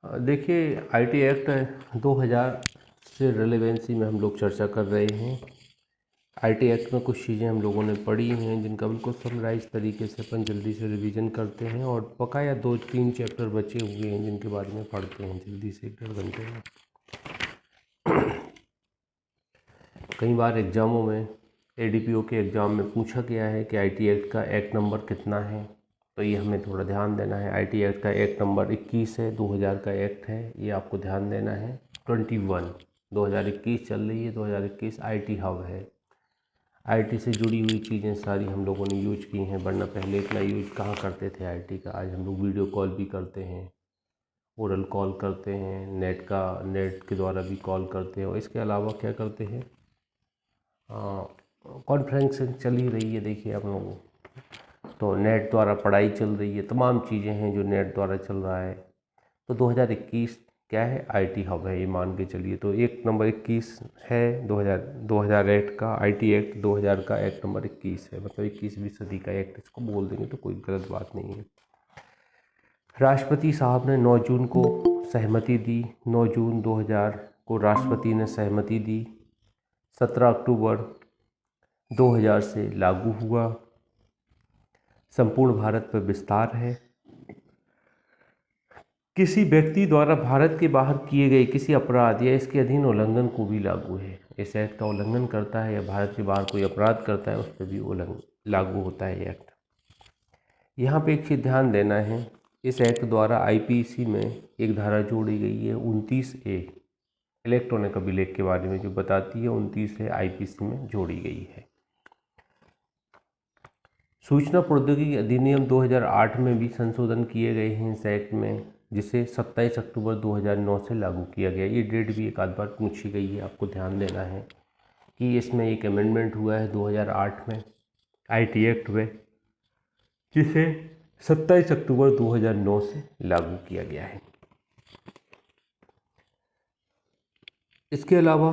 देखिए IT act 2000 से relevancy में हम लोग चर्चा कर रहे हैं। आईटी एक्ट में कुछ चीज़ें हम लोगों ने पढ़ी हैं जिनका बिल्कुल समराइज तरीके से अपन जल्दी से रिवीजन करते हैं, और बकाया 2-3 चैप्टर बचे हुए हैं जिनके बारे में पढ़ते हैं जल्दी से 1-1.5 घंटे में। कई बार एग्ज़ामों में एडीपीओ के एग्ज़ाम में पूछा गया है कि आईटी एक्ट का एक्ट नंबर कितना है, तो ये हमें थोड़ा ध्यान देना है। आईटी एक्ट का एक्ट नंबर 21 है, 2000 का एक्ट है, ये आपको ध्यान देना है। 21 2021 चल रही है, 2021 आईटी हब है। आईटी से जुड़ी हुई चीज़ें सारी हम लोगों ने यूज की हैं, वरना पहले इतना यूज कहाँ करते थे आईटी का। आज हम लोग वीडियो कॉल भी करते हैं, ओरल कॉल करते हैं, नेट के द्वारा भी कॉल करते हैं, और इसके अलावा क्या करते हैं, कॉन्फ्रेंसिंग चल ही रही है। देखिए आप लोगों, तो नेट द्वारा पढ़ाई चल रही है, तमाम चीज़ें हैं जो नेट द्वारा चल रहा है। तो 2021 क्या है, आईटी हब है, ये मान के चलिए। तो एक नंबर 21 है 2000 एक्ट का। आईटी एक्ट 2000 का एक्ट नंबर 21 है, मतलब 21वीं सदी का एक्ट इसको बोल देंगे तो कोई गलत बात नहीं है। राष्ट्रपति साहब ने 9 जून को सहमति दी। 9 जून 2000 को राष्ट्रपति ने सहमति दी। 17 अक्टूबर 2000 से लागू हुआ। संपूर्ण भारत पर विस्तार है। किसी व्यक्ति द्वारा भारत के बाहर किए गए किसी अपराध या इसके अधीन उल्लंघन को भी लागू है। इस एक्ट का उल्लंघन करता है या भारत के बाहर कोई अपराध करता है, उस पर भी लागू होता है ये एक्ट। यहाँ पे एक चीज़ ध्यान देना है, इस एक्ट द्वारा आईपीसी में एक धारा जोड़ी गई है 29A, इलेक्ट्रॉनिक अभिलेख के बारे में जो बताती है। 29A आईपीसी में जोड़ी गई है। सूचना प्रौद्योगिकी अधिनियम 2008 में भी संशोधन किए गए हैं इस एक्ट में, जिसे 27 अक्टूबर 2009 से लागू किया गया। ये डेट भी एक आध बार पूछी गई है, आपको ध्यान देना है कि इसमें एक अमेंडमेंट हुआ है 2008 में आईटी एक्ट में, जिसे 27 अक्टूबर 2009 से लागू किया गया है। इसके अलावा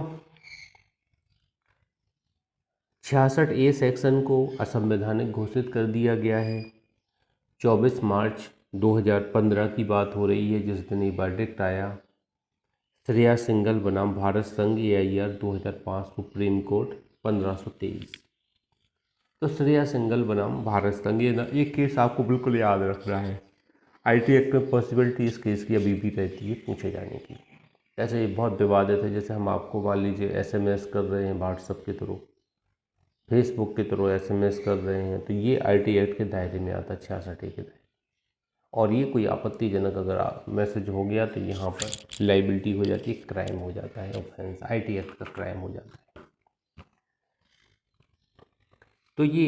66A सेक्शन को असंवैधानिक घोषित कर दिया गया है। 24 मार्च 2015 की बात हो रही है जिस दिन ये वर्डिक्ट आया। श्रेया सिंघल बनाम भारत संघ AIR 2005 सुप्रीम कोर्ट 1523। तो श्रेया सिंघल बनाम भारत संघ, ये केस आपको बिल्कुल याद रखना है। आईटी एक्ट में पॉसिबिलिटी इस केस की अभी भी रहती है पूछे जाने की। ऐसे ये बहुत विवादित है, जैसे हम आपको मान लीजिए SMS कर रहे हैं व्हाट्सएप के थ्रू, फेसबुक के थ्रू SMS कर रहे हैं, तो ये आईटी एक्ट के दायरे में आता है 66A के दायरे। और ये कोई आपत्तिजनक अगर मैसेज हो गया तो यहाँ पर लाइबिलिटी हो जाती है, क्राइम हो जाता है, ऑफेंस आईटी एक्ट का क्राइम हो जाता है। तो ये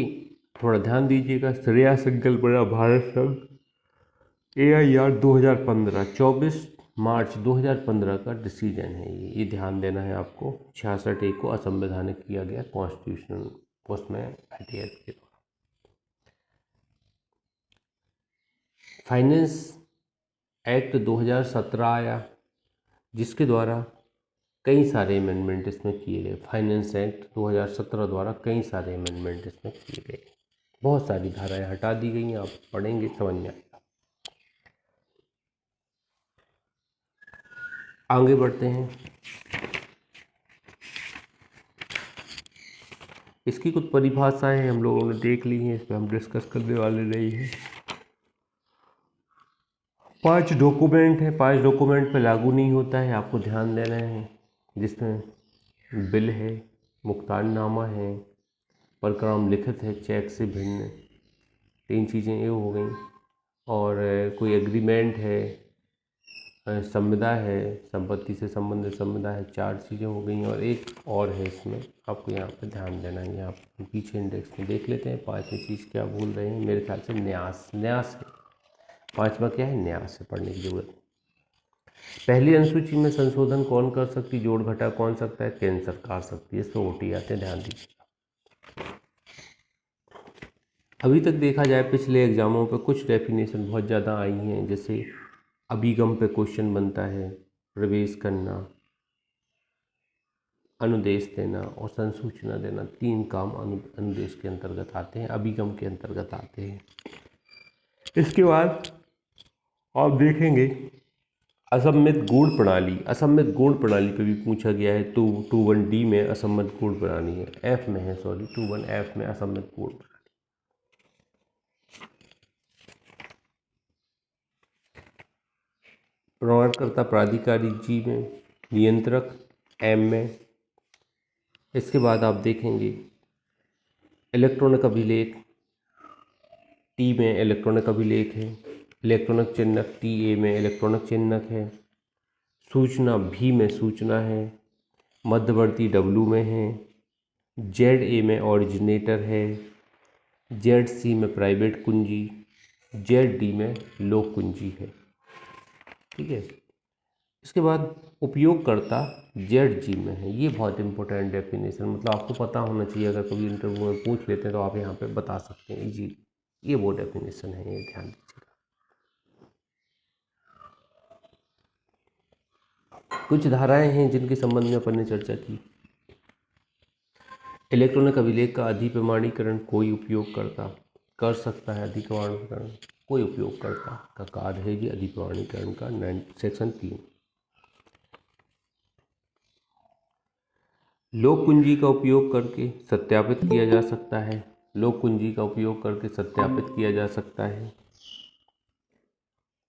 थोड़ा ध्यान दीजिएगा। श्रेया सिंघल बड़ा भारत संघ AIR 2015 24 मार्च 2015 का डिसीजन है ये ध्यान देना है आपको। 66A को असंवैधानिक किया गया कॉन्स्टिट्यूशनल उसमें आईटी एक्ट के। फाइनेंस एक्ट 2017 आया, जिसके द्वारा कई सारे अमेंडमेंट इसमें किए गए। फाइनेंस एक्ट 2017 द्वारा कई सारे अमेंडमेंट इसमें किए गए। बहुत सारी धाराएं हटा दी गई, आप पढ़ेंगे समझ में आएगा। आगे बढ़ते हैं। इसकी कुछ परिभाषाएं हम लोगों ने देख ली हैं, इस पर हम डिस्कस करने वाले नहीं हैं। 5 डॉक्यूमेंट है, 5 डॉक्यूमेंट पे लागू नहीं होता है, आपको ध्यान देना है। जिसमें बिल है, मुक्तारनामा है, परक्राम लिखित है, चेक से भिन्न, 3 चीज़ें ये हो गई। और कोई एग्रीमेंट है, संविदा है, संपत्ति से संबंधित संविदा है, 4 चीज़ें हो गई। और एक और है इसमें, आपको यहाँ पे ध्यान देना है। यहाँ पीछे इंडेक्स में देख लेते हैं 5वीं चीज़ क्या भूल रहे हैं। मेरे ख्याल से न्यास है। 5वां क्या है, न्यास है, पढ़ने की जरूरत। पहली अनुसूची में संशोधन कौन कर सकती, जोड़ घटा कौन सकता है, केंद्र सरकार सकती है। इस पर OT आते हैं, ध्यान दीजिए। अभी तक देखा जाए पिछले एग्जामों पे कुछ डेफिनेशन बहुत ज़्यादा आई हैं, जैसे अभिगम पे क्वेश्चन बनता है, प्रवेश करना, अनुदेश देना और संसूचना देना, 3 काम अनुदेश के अंतर्गत आते हैं, अभिगम के अंतर्गत आते हैं। इसके बाद आप देखेंगे असम्मित गुण प्रणाली, असम्मित गुण प्रणाली पे भी पूछा गया है। 21D में असम्मित गुण प्रणाली है, F में है, सॉरी 21F में असम्मित गुण प्रणाली। प्रमाणकर्ता प्राधिकारी G में, नियंत्रक M में। इसके बाद आप देखेंगे इलेक्ट्रॉनिक अभिलेख T में इलेक्ट्रॉनिक अभिलेख है, इलेक्ट्रॉनिक चिन्हक TA में इलेक्ट्रॉनिक चिन्हक है, सूचना V में सूचना है, मध्यवर्ती W में है, ZA में ओरिजिनेटर है, ZC में प्राइवेट कुंजी, ZD में लोक कुंजी है। ठीक है। इसके बाद उपयोगकर्ता ZG में है। ये बहुत इंपॉर्टेंट डेफिनेशन, मतलब आपको पता होना चाहिए, अगर कभी इंटरव्यू में पूछ लेते हैं तो आप यहाँ पे बता सकते हैं जी, ये वो डेफिनेशन है, ये ध्यान दीजिएगा। कुछ धाराएं हैं जिनके संबंध में अपन ने चर्चा की। इलेक्ट्रॉनिक अभिलेख का अधिप्रमाणीकरण कोई उपयोगकर्ता कर सकता है। अधिप्रमाणीकरण कोई उपयोगकर्ता का कार्य है जी अधिप्रमाणीकरण का, सेक्शन 3। लोक कुंजी का उपयोग करके सत्यापित किया जा सकता है। लोक कुंजी का उपयोग करके सत्यापित किया जा सकता है।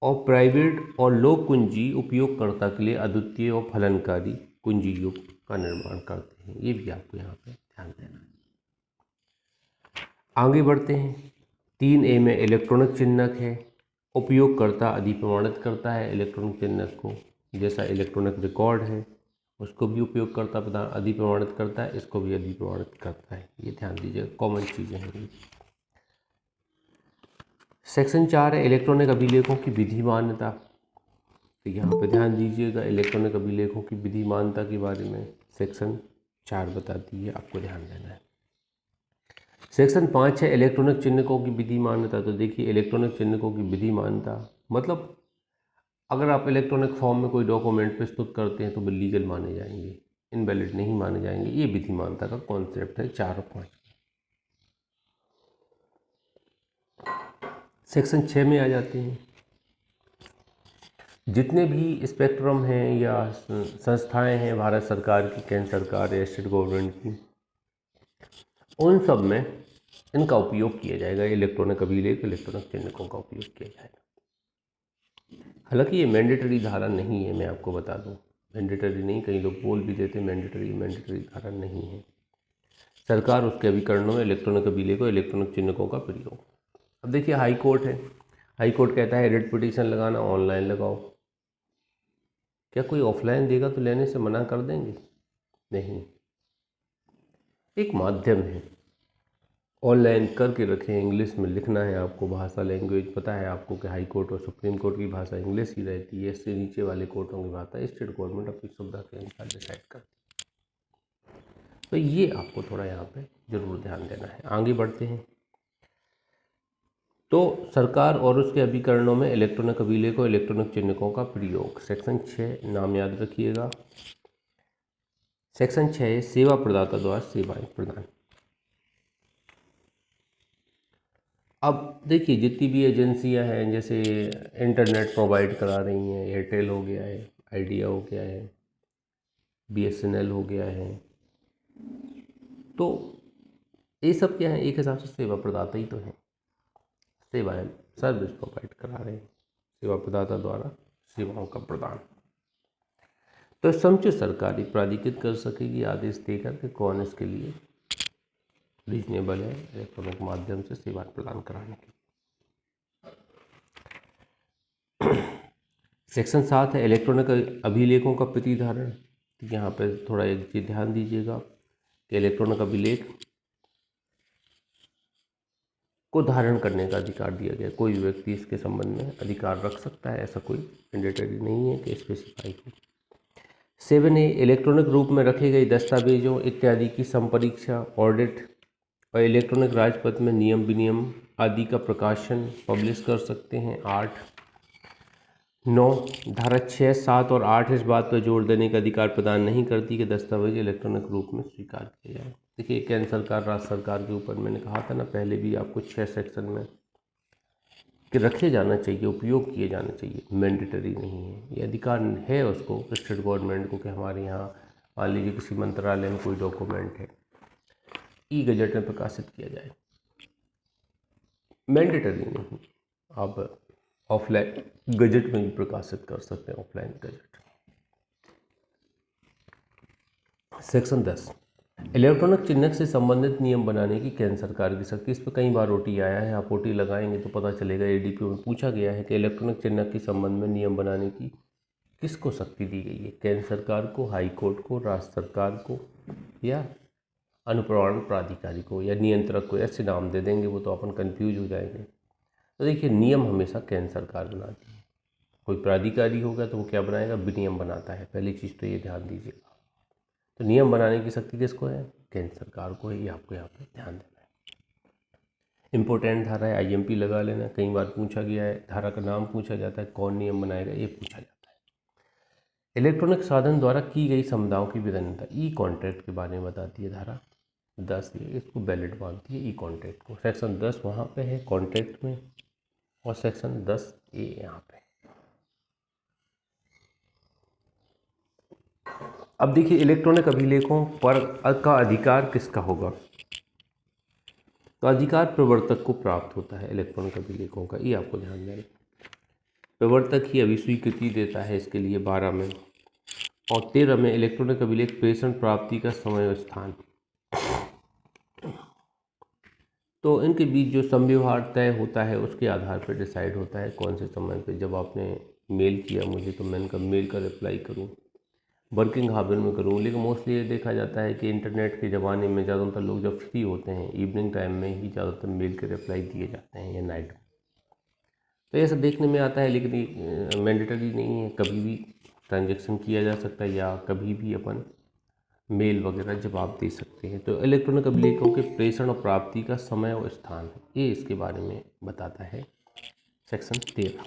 और प्राइवेट और लोक कुंजी उपयोगकर्ता के लिए अद्वितीय और फलनकारी कुंजी युग का निर्माण करते हैं। ये भी आपको यहाँ पे ध्यान देना है। आगे बढ़ते हैं। 3A में इलेक्ट्रॉनिक चिन्हक है। उपयोगकर्ता अधिप्रमाणित करता है इलेक्ट्रॉनिक चिन्हक को, जैसा इलेक्ट्रॉनिक रिकॉर्ड है उसको भी उपयोगकर्ता अधिप्रमाणित करता है, इसको भी अधिप्रमाणित करता है। ये ध्यान दीजिएगा, कॉमन चीज़ें हैं। सेक्शन 4 है इलेक्ट्रॉनिक अभिलेखों की विधि मान्यता। तो यहाँ पे ध्यान दीजिएगा, इलेक्ट्रॉनिक अभिलेखों की विधि मान्यता के बारे में सेक्शन 4 बताती है, आपको ध्यान देना है। सेक्शन 5 है इलेक्ट्रॉनिक चिन्हकों की विधि मान्यता। तो देखिए, इलेक्ट्रॉनिक चिन्हकों की विधि मान्यता मतलब अगर आप इलेक्ट्रॉनिक फॉर्म में कोई डॉक्यूमेंट प्रस्तुत करते हैं तो वो लीगल माने जाएंगे, इनवैलिड नहीं माने जाएंगे। ये विधि मान्यता का कॉन्सेप्ट है 4 और 5। सेक्शन 6 में आ जाते हैं। जितने भी स्पेक्ट्रम हैं या संस्थाएं हैं भारत सरकार की, केंद्र सरकार या स्टेट गवर्नमेंट की, उन सब में इनका उपयोग किया जाएगा। इलेक्ट्रॉनिक अभिलेख, इलेक्ट्रॉनिक चिन्हकों का उपयोग किया जाएगा। हालांकि ये मैंडेटरी धारा नहीं है, मैं आपको बता दूं, मैंडेटरी नहीं। कई लोग बोल भी देते मैंडेटरी धारा नहीं है। सरकार उसके अभिकरणों में इलेक्ट्रॉनिक अभिलेख और इलेक्ट्रॉनिक चिन्हकों का प्रयोग। अब देखिए, हाई कोर्ट है, हाई कोर्ट कहता है रिट पिटीशन लगाना ऑनलाइन लगाओ। क्या कोई ऑफलाइन देगा तो लेने से मना कर देंगे? नहीं, एक माध्यम है। ऑनलाइन करके रखें, इंग्लिश में लिखना है आपको, भाषा लैंग्वेज पता है आपको कि हाई कोर्ट और सुप्रीम कोर्ट की भाषा इंग्लिश ही रहती है। इससे नीचे वाले कोर्टों की भाषा स्टेट गवर्नमेंट अपनी सुविधा के अनुसार डिसाइड करती है। तो ये आपको थोड़ा यहाँ पे जरूर ध्यान देना है। आगे बढ़ते हैं। तो सरकार और उसके अभिकरणों में इलेक्ट्रॉनिक अभिलेख और इलेक्ट्रॉनिक चिन्हकों का प्रयोग, सेक्शन 6 नाम याद रखिएगा। सेक्शन 6 है सेवा प्रदाता द्वारा सेवाएं प्रदान। अब देखिए, जितनी भी एजेंसियां हैं, जैसे इंटरनेट प्रोवाइड करा रही हैं, एयरटेल हो गया है, आइडिया हो गया है, BSNL हो गया है, तो ये सब क्या है, एक हिसाब से सेवा प्रदाता ही तो है। सेवाएं, सर्विस प्रोवाइड करा रहे हैं, सेवा प्रदाता द्वारा सेवाओं का प्रदान। तो समुचित सरकारी प्राधिकृत कर सकेगी आदेश देकर कि कौन इसके लिए रीजनेबल है इलेक्ट्रॉनिक माध्यम से सेवा प्रदान कराने के। सेक्शन 7 है इलेक्ट्रॉनिक अभिलेखों का प्रतिधारण। यहाँ पर थोड़ा एक चीज ध्यान दीजिएगा कि इलेक्ट्रॉनिक अभिलेख को धारण करने का अधिकार दिया गया। कोई भी व्यक्ति इसके संबंध में अधिकार रख सकता है, ऐसा कोई मैंडेटरी नहीं है कि स्पेसिफाई हो। 7A इलेक्ट्रॉनिक रूप में रखे गए दस्तावेजों इत्यादि की संपरीक्षा, ऑडिट और इलेक्ट्रॉनिक राजपत्र में नियम विनियम आदि का प्रकाशन पब्लिश कर सकते हैं। 8। 9 धारा 6, 7 और 8 इस बात पर जोर देने का अधिकार प्रदान नहीं करती कि दस्तावेज इलेक्ट्रॉनिक रूप में स्वीकार किया जाए। देखिए, केंद्र सरकार राज्य सरकार के ऊपर, मैंने कहा था ना पहले भी आपको 6 सेक्शन में कि रखे जाना चाहिए, उपयोग किए जाने चाहिए, मैंडेटरी नहीं है। ये अधिकार है उसको, स्टेट गवर्नमेंट को, कि हमारे यहाँ मान लीजिए किसी मंत्रालय में कोई डॉक्यूमेंट है, ई गजट में प्रकाशित किया जाए, मैंडेटरी नहीं। आप ऑफलाइन गजट में भी प्रकाशित कर सकते हैं, ऑफलाइन गजट। सेक्शन 10, इलेक्ट्रॉनिक चिन्हक से संबंधित नियम बनाने की केंद्र सरकार की शक्ति। इस पर कई बार ओटी आया है, आप ओटी लगाएंगे तो पता चलेगा। एडीपीओ में पूछा गया है कि इलेक्ट्रॉनिक चिन्हक के संबंध में नियम बनाने की किसको शक्ति दी गई है, केंद्र सरकार को, हाई कोर्ट को, राज्य सरकार को, या अनुप्रमाण प्राधिकारी को, या नियंत्रक को। ऐसे नाम दे देंगे वो तो अपन कंफ्यूज हो जाएंगे। तो देखिए, नियम हमेशा केंद्र सरकार बनाती है। कोई प्राधिकारी होगा तो वो क्या बनाएगा, विनियम बनाता है। पहली चीज़ तो ये ध्यान दीजिएगा। तो नियम बनाने की शक्ति किसको है, केंद्र सरकार को है। ये आपको यहाँ पे ध्यान देना है। इम्पोर्टेंट धारा है, आईएमपी लगा लेना। कई बार पूछा गया है, धारा का नाम पूछा जाता है, कौन नियम बनाएगा ये पूछा जाता है। इलेक्ट्रॉनिक साधन द्वारा की गई समुदायों की विभिन्नता, ई कॉन्ट्रैक्ट के बारे में बताती है धारा 10। ये इसको वैलिड मानती है, ई कॉन्ट्रैक्ट को। सेक्शन 10 वहाँ पे है कॉन्ट्रैक्ट में, और सेक्शन 10 ए यहाँ पे। अब देखिए, इलेक्ट्रॉनिक अभिलेखों पर का अधिकार किसका होगा। तो अधिकार प्रवर्तक को प्राप्त होता है इलेक्ट्रॉनिक अभिलेखों का, ये आपको ध्यान देना। प्रवर्तक ही अभिस्वीकृति देता है इसके लिए 12 में। और 13 में इलेक्ट्रॉनिक अभिलेख प्रेषण प्राप्ति का समय और स्थान। तो इनके बीच जो संव्यवहार तय होता है उसके आधार पर डिसाइड होता है कौन से समय पे। जब आपने मेल किया मुझे तो मैंने कहा मेल का रिप्लाई करूँ, वर्किंग हावर में करूँ। लेकिन मोस्टली ये देखा जाता है कि इंटरनेट के ज़माने में ज़्यादातर लोग जब फ्री होते हैं इवनिंग टाइम में ही ज़्यादातर मेल के रिप्लाई दिए जाते हैं, या नाइट में। तो ऐसा देखने में आता है, लेकिन मैंडेटरी नहीं है। कभी भी ट्रांजैक्शन किया जा सकता है, या कभी भी अपन मेल वगैरह जवाब दे सकते हैं। तो इलेक्ट्रॉनिक अभिलेखों के प्रेषण और प्राप्ति का समय और स्थान, ये इसके बारे में बताता है सेक्शन 13।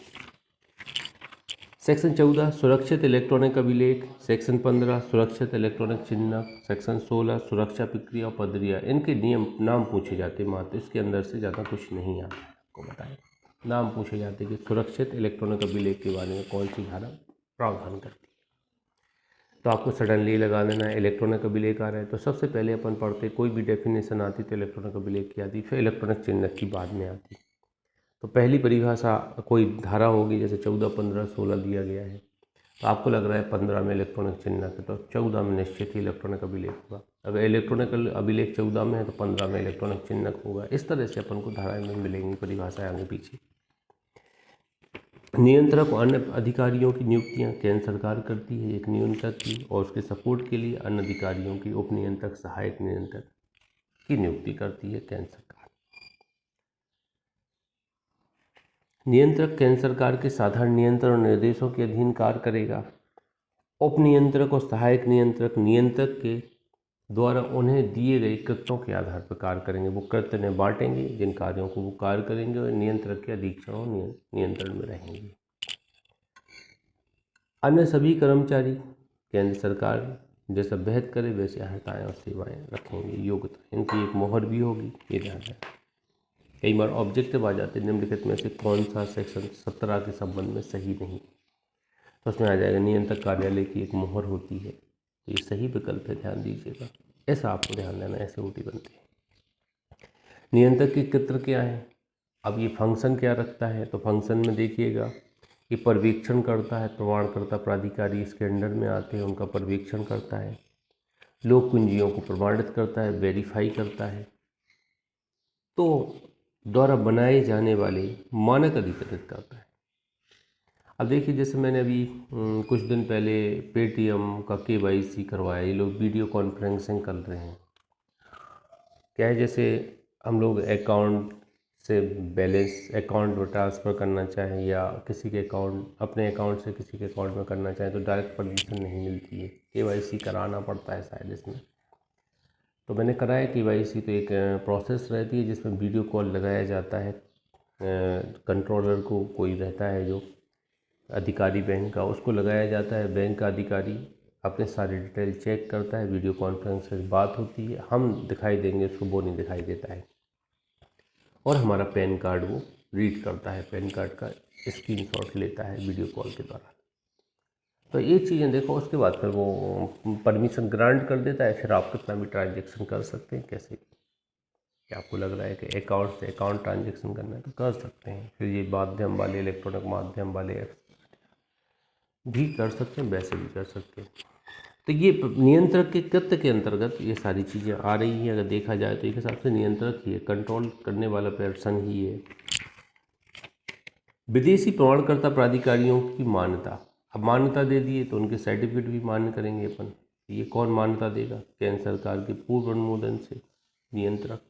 सेक्शन 14 सुरक्षित इलेक्ट्रॉनिक अभिलेख। सेक्शन 15 सुरक्षित इलेक्ट्रॉनिक चिन्हक। सेक्शन 16 सुरक्षा प्रक्रिया और पद्धतियाँ। इनके नियम नाम पूछे जाते हैं मात्र, इसके अंदर से ज़्यादा कुछ नहीं आता आपको बताएं। नाम पूछे जाते हैं कि सुरक्षित इलेक्ट्रॉनिक अभिलेख के बारे में कौन सी धारा प्रावधान करती है। तो आपको सडनली लगा देना है। इलेक्ट्रॉनिक अभिलेख आ रहा है तो सबसे पहले अपन पढ़ते, कोई भी डेफिनेशन आती तो इलेक्ट्रॉनिक अभिलेख की आती, फिर इलेक्ट्रॉनिक चिन्हक की बाद में आती। तो पहली परिभाषा कोई धारा होगी, जैसे 14, 15, 16 दिया गया है, तो आपको लग रहा है 15 में इलेक्ट्रॉनिक चिन्हक है तो 14 में निश्चित ही इलेक्ट्रॉनिक अभिलेख होगा। अगर इलेक्ट्रॉनिक अभिलेख 14 में है तो 15 में इलेक्ट्रॉनिक चिन्हक होगा। इस तरह से अपन को धाराएं में मिलेंगी, परिभाषाएं आगे पीछे। नियंत्रक और अन्य अधिकारियों की नियुक्तियां केंद्र सरकार करती है, एक नियंत्रक की, और उसके सपोर्ट के लिए अन्य अधिकारियों की, उप नियंत्रक, सहायक नियंत्रक की नियुक्ति करती है केंद्र सरकार। नियंत्रक केंद्र सरकार के साधारण नियंत्रण और निर्देशों के अधीन कार्य करेगा। उप नियंत्रक और सहायक नियंत्रक नियंत्रक के द्वारा उन्हें दिए गए कृत्यों के आधार पर कार्य करेंगे। वो कृत्य ने बांटेंगे, जिन कार्यों को वो कार्य करेंगे, और नियंत्रक के अधीक्षण और नियंत्रण में रहेंगे। अन्य सभी कर्मचारी केंद्र सरकार जैसा विहित करे वैसे अर्हताएं और सेवाएं रखेंगे। योग्यता, इनकी एक मोहर भी होगी, ये ध्यान रखें। कई बार ऑब्जेक्टिव आ जाते हैं, निम्नलिखित में से कौन सा सेक्शन 17 के संबंध में सही नहीं, तो उसमें आ जाएगा नियंत्रक कार्यालय की एक मोहर होती है, तो ये सही विकल्प है, ध्यान दीजिएगा। ऐसा आपको ध्यान देना, ऐसे ओटी बनते हैं। नियंत्रक के कृत्य क्या है, अब ये फंक्शन क्या रखता है, तो फंक्शन में देखिएगा कि पर्यवेक्षण करता है, प्रमाणकर्ता प्राधिकारी इसके अंडर में आते हैं, उनका पर्यवेक्षण करता है, लोक कुंजियों को प्रमाणित करता है, वेरीफाई करता है, तो द्वारा बनाए जाने वाले मानक अधिकृत करता है। अब देखिए, जैसे मैंने अभी कुछ दिन पहले पेटीएम का KYC करवाया। ये लोग वीडियो कॉन्फ्रेंसिंग कर रहे हैं। क्या है, जैसे हम लोग अकाउंट से बैलेंस अकाउंट में ट्रांसफ़र करना चाहें, या किसी के अकाउंट, अपने अकाउंट से किसी के अकाउंट में करना चाहें, तो डायरेक्ट परमिशन नहीं मिलती है, KYC कराना पड़ता है शायद इसमें। तो मैंने कराया KYC, तो एक प्रोसेस रहती है जिसमें वीडियो कॉल लगाया जाता है कंट्रोलर को, कोई रहता है जो अधिकारी बैंक का, उसको लगाया जाता है। बैंक का अधिकारी अपने सारे डिटेल चेक करता है, वीडियो कॉन्फ्रेंस से बात होती है, हम दिखाई देंगे उसको, वो नहीं दिखाई देता है, और हमारा पैन कार्ड वो रीड करता है, पैन कार्ड का स्क्रीनशॉट लेता है वीडियो कॉल के द्वारा। तो ये चीज़ें देखो, उसके बाद फिर वो परमिशन ग्रांट कर देता है, फिर आप कितना भी ट्रांजेक्शन कर सकते हैं। कैसे कि आपको लग रहा है कि अकाउंट से अकाउंट ट्रांजेक्शन करना है तो कर सकते हैं। फिर ये माध्यम वाले, इलेक्ट्रॉनिक माध्यम वाले ऐप्स भी कर सकते हैं, वैसे भी कर सकते हैं। तो ये नियंत्रक के कृत्य के अंतर्गत ये सारी चीज़ें आ रही हैं। अगर देखा जाए तो एक हिसाब से नियंत्रक ही है, कंट्रोल करने वाला पर्सन ही है। विदेशी प्रमाणकर्ता प्राधिकारियों की मान्यता, अब मान्यता दे दिए तो उनके सर्टिफिकेट भी मान्य करेंगे अपन। ये कौन मान्यता देगा? केंद्र सरकार के पूर्व अनुमोदन से नियंत्रक।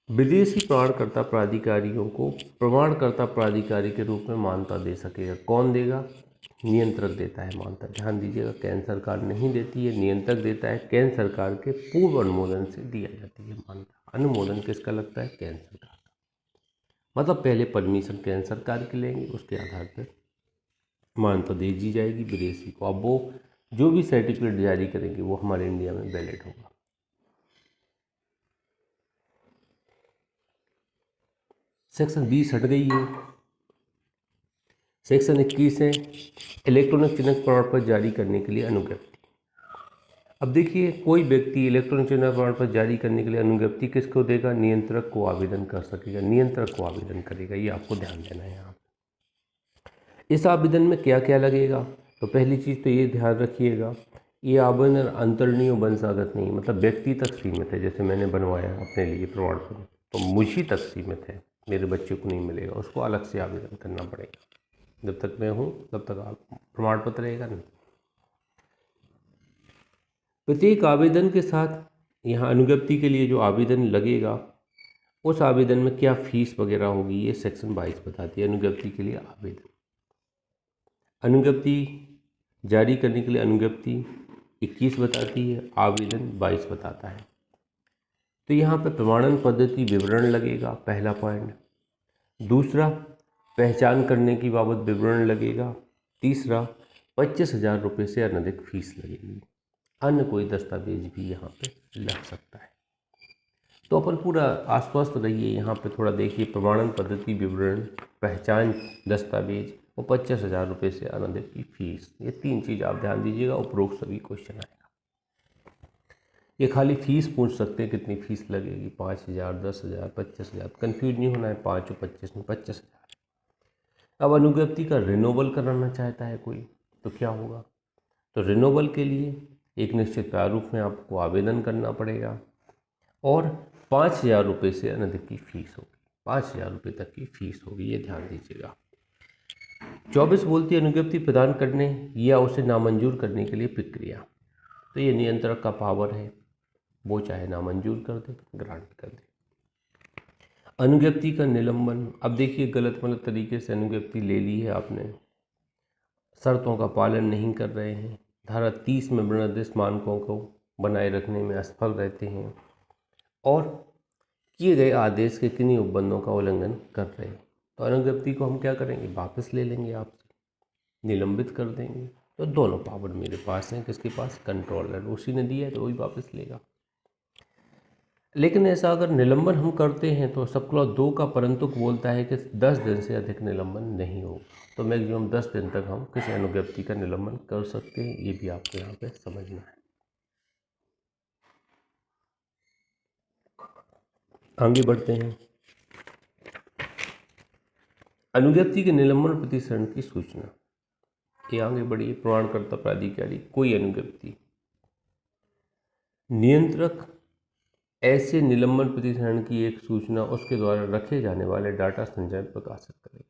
विदेशी प्रमाणकर्ता प्राधिकारियों को प्रमाणकर्ता प्राधिकारी के रूप में मान्यता दे सकेगा। कौन देगा? नियंत्रक देता है मान्यता। ध्यान दीजिएगा, केंद्र सरकार नहीं देती है, नियंत्रक देता है। केंद्र सरकार के पूर्व अनुमोदन से दिया जाती है मान्यता। अनुमोदन किसका लगता है? केंद्र सरकार का। मतलब पहले परमिशन केंद्र सरकार की लेंगे, उसके आधार पर मान्यता दे दी जाएगी विदेशी को। अब वो जो भी सर्टिफिकेट जारी करेंगे वो हमारे इंडिया में वैलिड होगा। सेक्शन 20 हट गई है। सेक्शन 21 है इलेक्ट्रॉनिक चिन्ह प्रमाण पत्र जारी करने के लिए अनुज्ञप्ति। अब देखिए, कोई व्यक्ति इलेक्ट्रॉनिक चिन्ह प्रमाण पत्र जारी करने के लिए अनुज्ञप्ति किसको देगा? नियंत्रक को आवेदन कर सकेगा, नियंत्रक को आवेदन करेगा। ये आपको ध्यान देना है यहाँ। इस आवेदन में क्या क्या लगेगा? तो पहली चीज़ तो ये ध्यान रखिएगा, ये आवेदन अंतरणीय वंशागत नहीं, मतलब व्यक्ति तक सीमित है। जैसे मैंने बनवाया अपने लिए प्रमाण पत्र तो मुझी तक सीमित है, मेरे बच्चे को नहीं मिलेगा, उसको अलग से आवेदन करना पड़ेगा। जब तक मैं हूँ तब तक आप प्रमाण पत्र रहेगा नहीं। प्रत्येक आवेदन के साथ यहाँ अनुज्ञप्ति के लिए जो आवेदन लगेगा उस आवेदन में क्या फीस वगैरह होगी, ये सेक्शन 22 बताती है। अनुज्ञप्ति के लिए आवेदन, अनुज्ञप्ति जारी करने के लिए अनुज्ञप्ति 21 बताती है, आवेदन 22 बताता है। तो यहाँ पे प्रमाणन पद्धति विवरण लगेगा, पहला पॉइंट। दूसरा, पहचान करने की बाबत विवरण लगेगा। तीसरा, 25,000 रुपये से अनधिक फीस लगेगी। अन्य कोई दस्तावेज भी यहाँ पे लग सकता है। तो अपन पूरा आश्वस्त रहिए। यहाँ पे थोड़ा देखिए, प्रमाणन पद्धति विवरण, पहचान दस्तावेज और 25,000 रुपये से अनधिक की फीस, ये 3 चीज़ आप ध्यान दीजिएगा। उपरोक्त सभी क्वेश्चन आएगा। ये खाली फीस पूछ सकते हैं, कितनी फीस लगेगी, 5,000, 10,000, 25,000। कन्फ्यूज नहीं होना है, 5 और 25 में 25,000। अब अनुज्ञप्ति का रिनोवल कराना चाहता है कोई तो क्या होगा? तो रिनोवल के लिए एक निश्चित प्रारूप में आपको आवेदन करना पड़ेगा और 5,000 रुपये से अनधिक की फीस होगी। 5,000 रुपये तक की फीस होगी, ये ध्यान दीजिएगा। 24 बोलती है अनुज्ञप्ति प्रदान करने या उसे नामंजूर करने के लिए प्रक्रिया। तो ये नियंत्रक का पावर है, वो चाहे नामंजूर कर दे, ग्रांट कर दे। अनुज्ञप्ति का निलंबन, अब देखिए गलत मलत तरीके से अनुज्ञप्ति ले ली है आपने, शर्तों का पालन नहीं कर रहे हैं, धारा 30 में निर्दिष्ट मानकों को बनाए रखने में असफल रहते हैं और किए गए आदेश के किन्हीं उपबंधों का उल्लंघन कर रहे हैं, तो अनुज्ञप्ति को हम क्या करेंगे? वापस ले लेंगे आपसे, निलंबित कर देंगे। तो दोनों पावर मेरे पास हैं। किसके पास? कंट्रोलर, उसी ने दिया है तो वही वापस लेगा। लेकिन ऐसा अगर निलंबन हम करते हैं तो सब क्लॉज 2 का परंतु बोलता है कि 10 दिन से अधिक निलंबन नहीं होगा। तो मैक्सिमम 10 दिन तक हम किसी अनुज्ञप्ति का निलंबन कर सकते हैं। ये भी आपको यहाँ पे समझना है। आगे बढ़ते हैं। अनुज्ञप्ति के निलंबन प्रतिसरण की सूचना, ये आगे बढ़ी। प्रमाणकर्ता प्राधिकारी कोई अनुज्ञप्ति, नियंत्रक ऐसे निलंबन प्रतिसरण की एक सूचना उसके द्वारा रखे जाने वाले डाटा संचय प्रकाशित करेगा।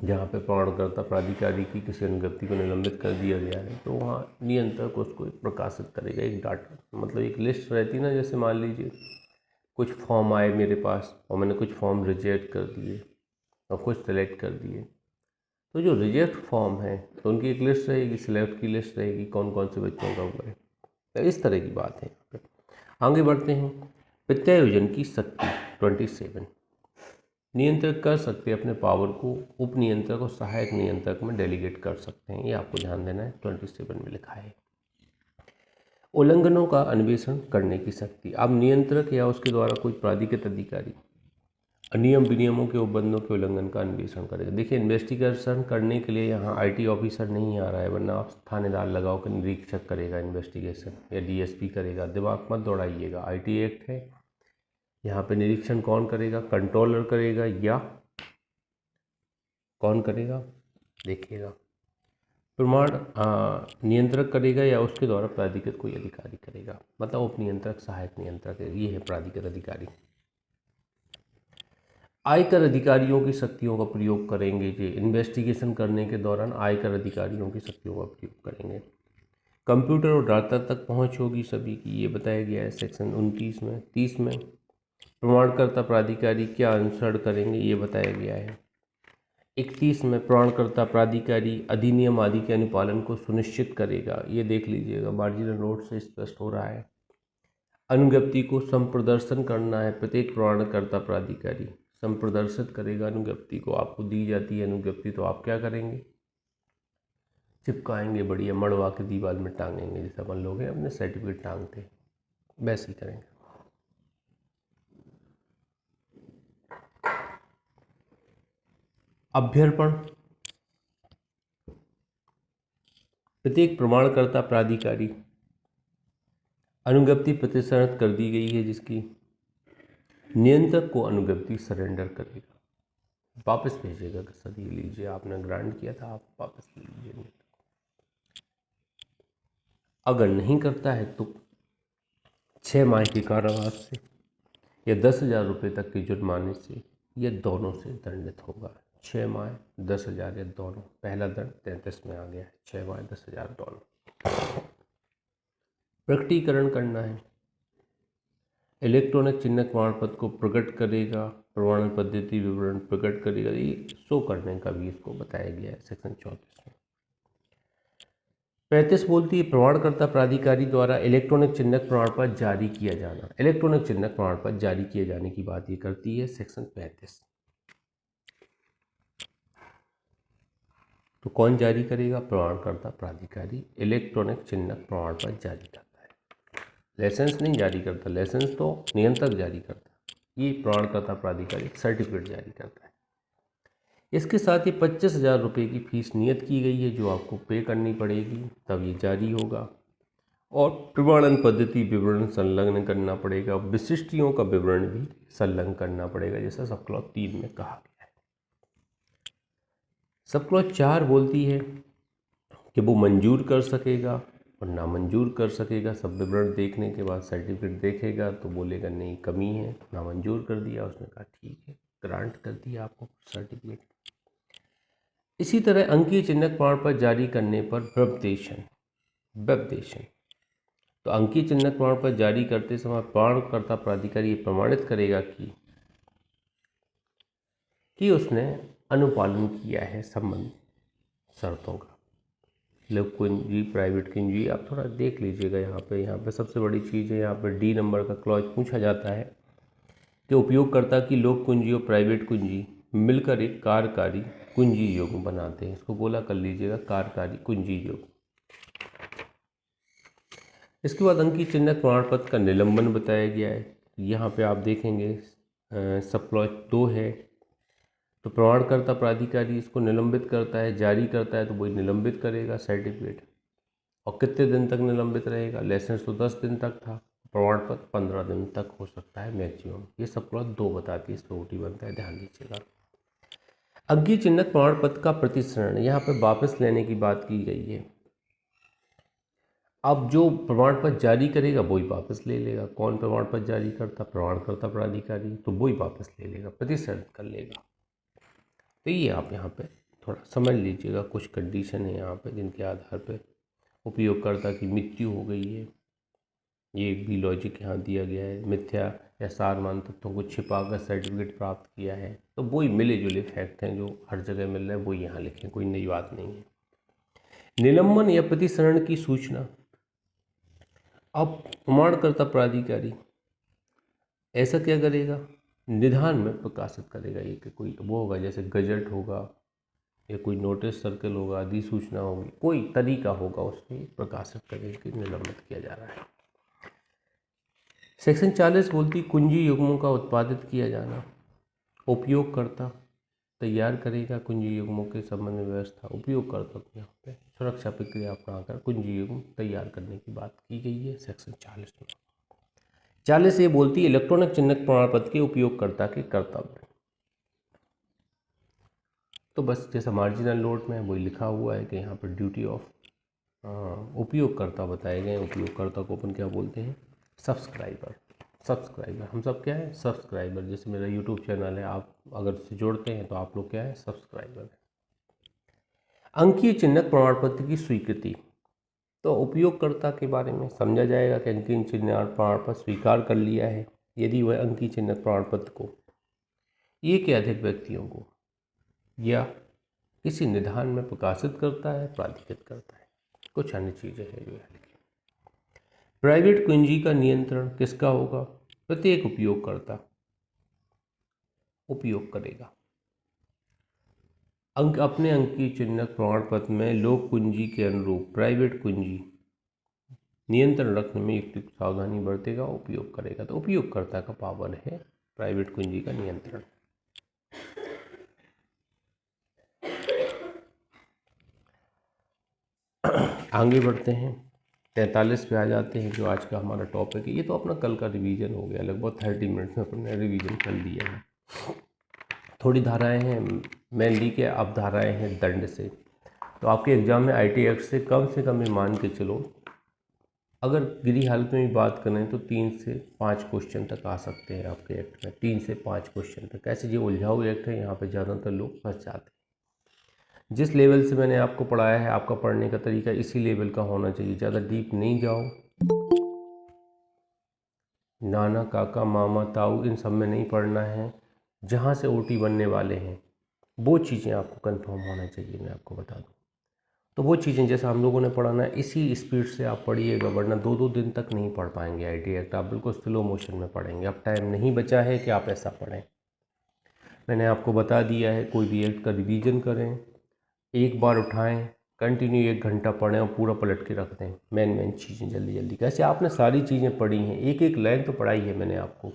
जहाँ पे प्रमाणकर्ता प्राधिकारी की किसी अनुज्ञप्ति को निलंबित कर दिया गया है तो वहाँ नियंत्रक उसको प्रकाशित करेगा। एक डाटा, मतलब एक लिस्ट रहती ना, जैसे मान लीजिए कुछ फॉर्म आए मेरे पास और मैंने कुछ फॉर्म रिजेक्ट कर दिए और कुछ सेलेक्ट कर दिए, तो जो रिजेक्ट फॉर्म है तो उनकी एक लिस्ट रहेगी, सिलेक्ट की लिस्ट रहेगी, कौन कौन से बच्चों का हुआ है। तो इस तरह की बात है। आगे बढ़ते हैं। प्रत्यायोजन की शक्ति 27, नियंत्रक कर सकते हैं अपने पावर को उप नियंत्रक और सहायक नियंत्रक में डेलीगेट कर सकते हैं। ये आपको ध्यान देना है, 27 में लिखा है। उल्लंघनों का अन्वेषण करने की शक्ति। अब नियंत्रक या उसके द्वारा कोई प्राधिकृत अधिकारी नियम विनियमों के उपबंधों के उल्लंघन का अन्वेषण करेगा। देखिए, इन्वेस्टिगेशन करने के लिए यहाँ आईटी ऑफिसर नहीं आ रहा है, वरना आप थानेदार लगाओ कि निरीक्षक करेगा इन्वेस्टिगेशन या डीएसपी करेगा। दिमाग मत दौड़ाइएगा, आईटी एक्ट है। यहाँ पे निरीक्षण कौन करेगा? कंट्रोलर करेगा या कौन करेगा? देखिएगा, प्रमाण नियंत्रक करेगा या उसके द्वारा प्राधिकृत कोई अधिकारी करेगा, मतलब उप नियंत्रक, सहायक नियंत्रक, ये है प्राधिकृत अधिकारी। आयकर अधिकारियों की शक्तियों का प्रयोग करेंगे। जो इन्वेस्टिगेशन करने के दौरान आयकर अधिकारियों की शक्तियों का प्रयोग करेंगे। कंप्यूटर और डाटा तक पहुंच होगी सभी की, ये बताया गया है सेक्शन 29 में। 30 में प्रमाणकर्ता प्राधिकारी क्या अनुसरण करेंगे, ये बताया गया है। 31 में प्रमाणकर्ता प्राधिकारी अधिनियम आदि के अनुपालन को सुनिश्चित करेगा, ये देख लीजिएगा, मार्जिनल नोट से स्पष्ट हो रहा है। अनुज्ञप्ति को संप्रदर्शन करना है, प्रत्येक प्रमाणकर्ता प्राधिकारी संप्रदर्शित करेगा अनुज्ञप्ति को। आपको दी जाती है अनुज्ञप्ति तो आप क्या करेंगे? चिपकाएंगे, बढ़िया मड़वा के दीवार में टांगेंगे, जैसे अपन लोग हैं अपने सर्टिफिकेट टांगते, वैसे ही करेंगे। अभ्यर्पण, प्रत्येक प्रमाणकर्ता प्राधिकारी अनुज्ञप्ति प्रतिसरण कर दी गई है जिसकी, नियंत्रक को अनुज्ञप्ति सरेंडर करेगा, वापस भेजेगा कि सर ये लीजिए, आपने ग्रांट किया था, आप वापस लीजिए। अगर नहीं करता है तो 6 माह के कारावास से या 10,000 रुपये तक के जुर्माने से या दोनों से दंडित होगा। 6 माह 10,000 या दोनों। पहला दंड 33 में आ गया है, 6 माह 10,000 दोनों। प्रकटीकरण करना है, इलेक्ट्रॉनिक चिन्ह प्रमाण पत्र को प्रकट करेगा, प्रमाणन पद्धति विवरण प्रकट करेगा, ये शो करने का भी इसको बताया गया है सेक्शन 34 में। 35 बोलती है प्रमाणकर्ता प्राधिकारी द्वारा इलेक्ट्रॉनिक चिन्हक प्रमाण पत्र जारी किया जाना। इलेक्ट्रॉनिक चिन्हक प्रमाण पत्र जारी किए जाने की बात ये करती है सेक्शन 35। तो कौन जारी करेगा? प्रमाणकर्ता प्राधिकारी इलेक्ट्रॉनिक चिन्हक प्रमाण पत्र जारी करता है, लाइसेंस नहीं जारी करता, लाइसेंस तो नियंत्रक जारी करता है, ये प्रमाणकर्ता प्राधिकारी सर्टिफिकेट जारी करता है। इसके साथ ही 25,000 रुपये की फीस नियत की गई है जो आपको पे करनी पड़ेगी, तब ये जारी होगा। और प्रमाणन पद्धति विवरण संलग्न करना पड़ेगा, विशिष्टियों का विवरण भी संलग्न करना पड़ेगा, जैसा सब क्लॉज 3 में कहा गया है। सब क्लॉज 4 बोलती है कि वो मंजूर कर सकेगा और नामंजूर कर सकेगा। सब विवरण देखने के बाद सर्टिफिकेट देखेगा तो बोलेगा नहीं कमी है, नामंजूर कर दिया, उसने कहा ठीक है, ग्रांट कर दिया आपको सर्टिफिकेट। इसी तरह अंकीय चिन्हक प्रमाण पत्र जारी करने पर व्यपदेशन, तो अंकीय चिन्हक प्रमाण पत्र जारी करते समय प्रमाणकर्ता प्राधिकारी ये प्रमाणित करेगा कि उसने अनुपालन किया है संबंधित शर्तों का। लोक कुंजी, प्राइवेट कुंजी, आप थोड़ा देख लीजिएगा। यहाँ पे सबसे बड़ी चीज़ है, यहाँ पर डी नंबर का क्लॉज पूछा जाता है कि उपयोगकर्ता की लोक कुंजी और प्राइवेट कुंजी मिलकर एक कार्यकारी कुंजी योग बनाते हैं। इसको गोला कर लीजिएगा, कार्यकारी कुंजी योग। इसके बाद अंकीय चिन्हक प्रमाण पत्र का निलंबन बताया गया है। यहाँ पे आप देखेंगे सब क्लॉज 2 है, तो प्रमाणकर्ता प्राधिकारी इसको निलंबित करता है, जारी करता है तो वही निलंबित करेगा सर्टिफिकेट। और कितने दिन तक निलंबित रहेगा? लाइसेंस तो 10 दिन तक था, प्रमाण पत्र 15 दिन तक हो सकता है मैक्सिमम। ये सब क्लॉज 2 बताती है, इस पर ओटी बनता है, ध्यान दीजिएगा। अंकीय चिन्हक प्रमाण पत्र का प्रतिसरण, यहाँ पर वापस लेने की बात की गई है। अब जो प्रमाण पत्र जारी करेगा वही वापस ले लेगा। कौन प्रमाण पत्र जारी करता? प्रमाणकर्ता प्राधिकारी, तो वही वापस ले लेगा, प्रतिसरण कर लेगा। तो ये आप यहाँ पे थोड़ा समझ लीजिएगा, कुछ कंडीशन है यहाँ पे जिनके आधार पे उपयोगकर्ता की मृत्यु हो गई है, ये भी लॉजिक यहाँ दिया गया है। मिथ्या या सारमान तत्वों को छिपाकर सर्टिफिकेट प्राप्त किया है, तो वही मिले जुले फैक्ट हैं जो हर जगह मिल रहे हैं, वही यहाँ लिखें, कोई नई बात नहीं है। निलंबन या प्रतिसरण की सूचना, अब प्रमाणकर्ता प्राधिकारी ऐसा क्या करेगा? निधान में प्रकाशित करेगा। ये कि कोई वो होगा, जैसे गजट होगा या कोई नोटिस सर्कल होगा, अधिसूचना होगी, कोई तरीका होगा उसमें प्रकाशित करने के निलंबित किया जा रहा है। सेक्शन 40 बोलती कुंजी युग्मों का उत्पादित किया जाना। उपयोगकर्ता तैयार करेगा कुंजी युग्मों के संबंध में व्यवस्था। उपयोगकर्ता को यहाँ पे सुरक्षा प्रक्रिया अपनाकर कुंजी युग्म तैयार करने की बात की गई है सेक्शन 40 में। 40 ये बोलती है इलेक्ट्रॉनिक चिन्हक प्रमाण पत्र के उपयोगकर्ता के कर्तव्य। तो बस जैसा मार्जिनल नोट में वही लिखा हुआ है कि यहाँ पर ड्यूटी ऑफ उपयोगकर्ता बताए गए। उपयोगकर्ता को अपन क्या बोलते हैं? सब्सक्राइबर। सब्सक्राइबर हम सब क्या है? सब्सक्राइबर। जैसे मेरा यूट्यूब चैनल है, आप अगर उससे जोड़ते हैं तो आप लोग क्या है? सब्सक्राइबर है। अंकीय चिन्हक प्रमाण पत्र की स्वीकृति। तो उपयोगकर्ता के बारे में समझा जाएगा कि अंकीय चिन्हक प्रमाण पत्र स्वीकार कर लिया है यदि वह अंकीय चिन्हक प्रमाण पत्र को एक या अधिक व्यक्तियों को या किसी निधान में प्रकाशित करता है, प्राधिकृत करता है। कुछ अन्य चीज़ें हैं जो है। प्राइवेट कुंजी का नियंत्रण किसका होगा? प्रत्येक उपयोगकर्ता उपयोग करेगा। अपने अंकीय चिन्हक प्रमाण पत्र में लोक कुंजी के अनुरूप प्राइवेट कुंजी नियंत्रण रखने में युक्त सावधानी बरतेगा, उपयोग करेगा। तो उपयोगकर्ता का पावर है प्राइवेट कुंजी का नियंत्रण। आगे बढ़ते हैं, 43 पे आ जाते हैं जो आज का हमारा टॉपिक है। ये तो अपना कल का रिवीजन हो गया, लगभग 30 मिनट्स में अपने रिवीजन कर लिया है। थोड़ी धाराएं हैं मेनली के, अब धाराएं हैं दंड से। तो आपके एग्जाम में आईटी एक्ट से कम ये मान के चलो, अगर गिरी हालत में भी बात करें तो 3 से 5 क्वेश्चन तक आ सकते हैं आपके एक्ट में। 3 से 5 क्वेश्चन तक। ऐसे जो उलझाऊ एक्ट है यहाँ पे ज़्यादातर लोग फंस जाते हैं। जिस लेवल से मैंने आपको पढ़ाया है, आपका पढ़ने का तरीका इसी लेवल का होना चाहिए। ज़्यादा डीप नहीं जाओ, नाना काका मामा ताऊ इन सब में नहीं पढ़ना है। जहाँ से ओटी बनने वाले हैं वो चीज़ें आपको कंफर्म होना चाहिए, मैं आपको बता दूँ। तो वो चीज़ें जैसा हम लोगों ने पढ़ाना है इसी स्पीड से आप पढ़िएगा, वरना 2-2 दिन तक नहीं पढ़ पाएंगे आईटी एक्ट। आप बिल्कुल स्लो मोशन में पढ़ेंगे। अब टाइम नहीं बचा है कि आप ऐसा पढ़ें। मैंने आपको बता दिया है, कोई भी एक्ट का रिवीजन करें, एक बार उठाएं, कंटिन्यू 1 घंटा पढ़ें और पूरा पलट के रख दें। मेन चीज़ें जल्दी जल्दी। कैसे आपने सारी चीज़ें पढ़ी हैं, एक लाइन तो पढ़ाई है मैंने आपको।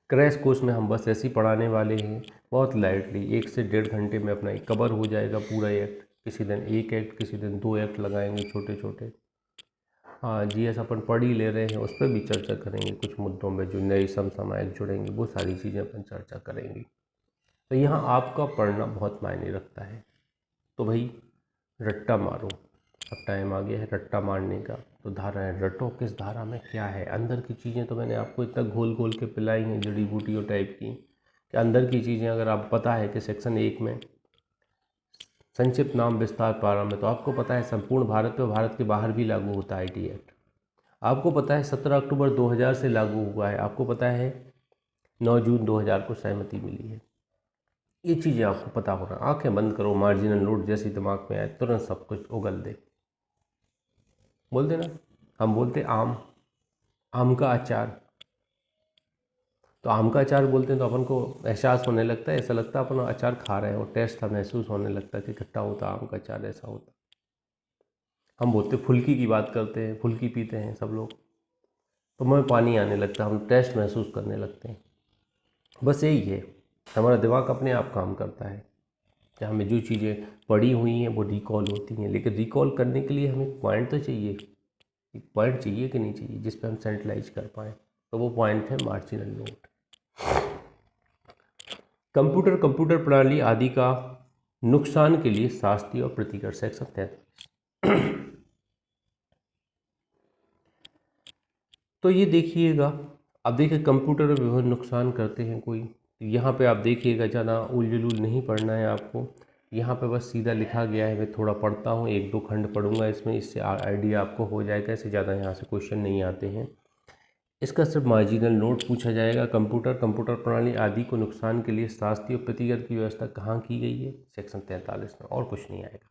क्रैश कोर्स में हम बस ऐसे ही पढ़ाने वाले हैं, बहुत लाइटली। 1 से 1.5 घंटे में अपना कवर हो जाएगा पूरा एक्ट। किसी दिन 1 एक्ट, किसी दिन 2 एक्ट लगाएंगे छोटे छोटे। हाँ जीएस अपन पढ़ ही ले रहे हैं, उस पर भी चर्चा करेंगे। कुछ मुद्दों में जो नए समसामयिक जुड़ेंगे वो सारी चीज़ें अपन चर्चा करेंगे। तो यहाँ आपका पढ़ना बहुत मायने रखता है। तो भाई रट्टा मारो। अब टाइम आ गया है रट्टा मारने का। तो धाराएं रटो, किस धारा में क्या है। अंदर की चीज़ें तो मैंने आपको इतना घोल घोल के पिलाई हैं जड़ी बूटियों टाइप की, कि अंदर की चीज़ें अगर आप पता है कि सेक्शन 1 में संक्षिप्त नाम विस्तार प्रारंभ है, तो आपको पता है संपूर्ण भारत में, भारत के बाहर भी लागू होता है आईटी एक्ट। आपको पता है 17 अक्टूबर 2000 से लागू हुआ है। आपको पता है 9 जून 2000 को सहमति मिली है। ये चीज़ें आपको पता होना। आंखें बंद करो, मार्जिनल नोट जैसे दिमाग में आए तुरंत सब कुछ उगल दे। बोल देना, हम बोलते आम का अचार। तो आम का अचार बोलते हैं तो अपन को एहसास होने लगता है, ऐसा लगता है अपन अचार खा रहे हैं, और टेस्ट सा महसूस होने लगता है कि खट्टा होता आम का अचार, ऐसा होता। हम बोलते फुल्की की बात करते हैं, फुल्की पीते हैं सब लोग, तो मुँह में पानी आने लगता है, हम टेस्ट महसूस करने लगते हैं। बस यही है, हमारा दिमाग अपने आप काम करता है कि हमें जो चीज़ें पढ़ी हुई हैं वो रिकॉल होती हैं। लेकिन रिकॉल करने के लिए हमें पॉइंट तो चाहिए, एक पॉइंट चाहिए कि नहीं चाहिए, जिस पे हम सेंट्रलाइज कर पाएँ। तो वो पॉइंट है मार्जिनल नोट। कंप्यूटर प्रणाली आदि का नुकसान के लिए शास्ति और प्रतिकर, सेक्शन 33। तो ये देखिएगा, अब देखिए कंप्यूटर में विभिन्न नुकसान करते हैं कोई। तो यहाँ पे आप देखिएगा, ज़्यादा उलझुल नहीं पढ़ना है आपको। यहाँ पे बस सीधा लिखा गया है, मैं थोड़ा पढ़ता हूँ, 1-2 खंड पढ़ूंगा इसमें, इससे आइडिया आपको हो जाएगा। इससे ज़्यादा यहाँ से क्वेश्चन नहीं आते हैं। इसका सिर्फ मार्जिनल नोट पूछा जाएगा। कंप्यूटर प्रणाली आदि को नुकसान के लिए शास्ति और प्रतिकर की व्यवस्था कहाँ की गई है? सेक्शन 43 में, और कुछ नहीं आएगा।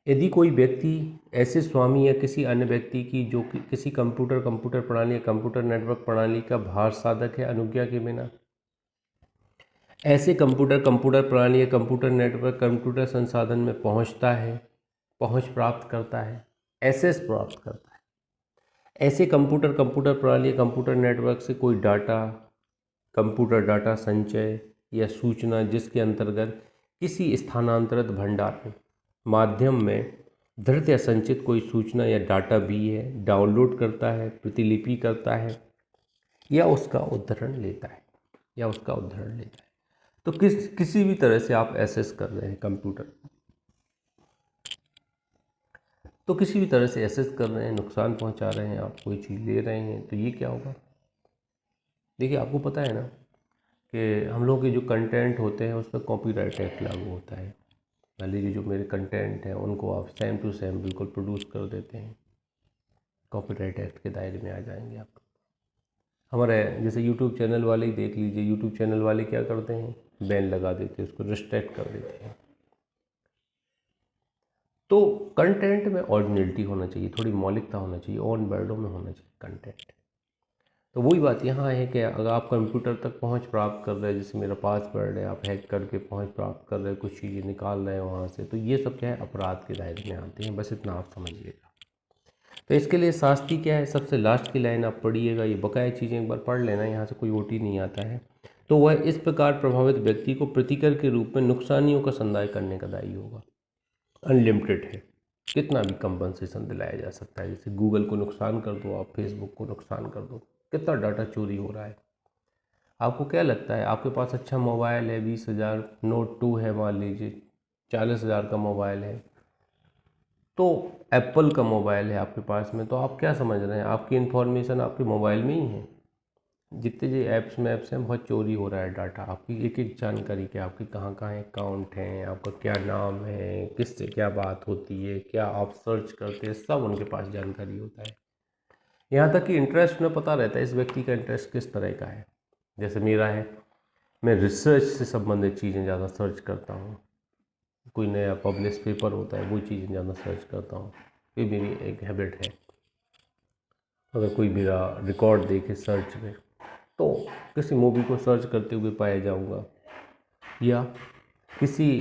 यदि कोई व्यक्ति ऐसे स्वामी या किसी अन्य व्यक्ति की जो कि किसी कंप्यूटर प्रणाली या कंप्यूटर नेटवर्क प्रणाली का भार साधक है, अनुज्ञा के बिना ऐसे कंप्यूटर प्रणाली या कंप्यूटर नेटवर्क कंप्यूटर संसाधन में पहुंच प्राप्त करता है, एक्सेस प्राप्त करता है। ऐसे कंप्यूटर प्रणाली या कंप्यूटर नेटवर्क से कोई डाटा, कंप्यूटर डाटा संचय या सूचना जिसके अंतर्गत किसी स्थानांतरित भंडारण माध्यम में धृत या संचित कोई सूचना या डाटा भी है, डाउनलोड करता है, प्रतिलिपि करता है या उसका उद्धरण लेता है तो किसी भी तरह से आप एक्सेस कर रहे हैं कंप्यूटर, तो किसी भी तरह से एक्सेस कर रहे हैं, नुकसान पहुंचा रहे हैं, आप कोई चीज़ ले रहे हैं, तो ये क्या होगा? देखिए, आपको पता है ना कि हम लोग के जो कंटेंट होते हैं उस पर कॉपीराइट एक्ट लागू होता है। मान लीजिए जो मेरे कंटेंट हैं उनको आप सेम टू सेम बिल्कुल प्रोड्यूस कर देते हैं, कॉपीराइट एक्ट के दायरे में आ जाएंगे आप। हमारे जैसे यूट्यूब चैनल वाले ही देख लीजिए, यूट्यूब चैनल वाले क्या करते हैं, बैन लगा देते हैं, उसको रिस्ट्रिक्ट कर देते हैं। तो कंटेंट में ओरिजिनलिटी होना चाहिए, थोड़ी मौलिकता होना चाहिए, ऑन वर्डों में होना चाहिए कंटेंट। तो वही बात यहाँ है कि अगर आप कंप्यूटर तक पहुँच प्राप्त कर रहे हैं, जैसे मेरा पासवर्ड है, आप हैक करके पहुँच प्राप्त कर रहे हैं, कुछ चीज़ें निकाल रहे हैं वहाँ से, तो ये सब क्या है, अपराध के दायरे में आते हैं। बस इतना आप समझिएगा। तो इसके लिए शास्ति क्या है, सबसे लास्ट की लाइन आप पढ़िएगा, ये बकाया चीज़ें एक बार पढ़ लेना, यहाँ से कोई ओटी नहीं आता है। तो वह इस प्रकार प्रभावित व्यक्ति को प्रतिकर के रूप में नुकसानियों का संदाय करने का दायी होगा। अनलिमिटेड है, कितना भी कंपनसेशन दिलाया जा सकता है। जैसे गूगल को नुकसान कर दो, आप फेसबुक को नुकसान कर दो, कितना डाटा चोरी हो रहा है। आपको क्या लगता है, आपके पास अच्छा मोबाइल है, 20,000 नोट 2 है, मान लीजिए 40,000 का मोबाइल है, तो एप्पल का मोबाइल है आपके पास में, तो आप क्या समझ रहे हैं, आपकी इन्फॉर्मेशन आपके मोबाइल में ही है। जितने जो ऐप्स हैं बहुत चोरी हो रहा है डाटा, आपकी एक एक जानकारी, क्या आपके कहाँ कहाँ अकाउंट हैं, आपका क्या नाम है, किससे क्या बात होती है, क्या आप सर्च करते हैं, सब उनके पास जानकारी होता है। यहाँ तक कि इंटरेस्ट में पता रहता है इस व्यक्ति का इंटरेस्ट किस तरह का है। जैसे मेरा है, मैं रिसर्च से संबंधित चीज़ें ज़्यादा सर्च करता हूँ, कोई नया पब्लिश पेपर होता है वो चीज़ें ज़्यादा सर्च करता हूँ, ये मेरी एक हैबिट है। अगर कोई मेरा रिकॉर्ड देखे सर्च में, तो किसी मूवी को सर्च करते हुए पाया जाऊँगा, या किसी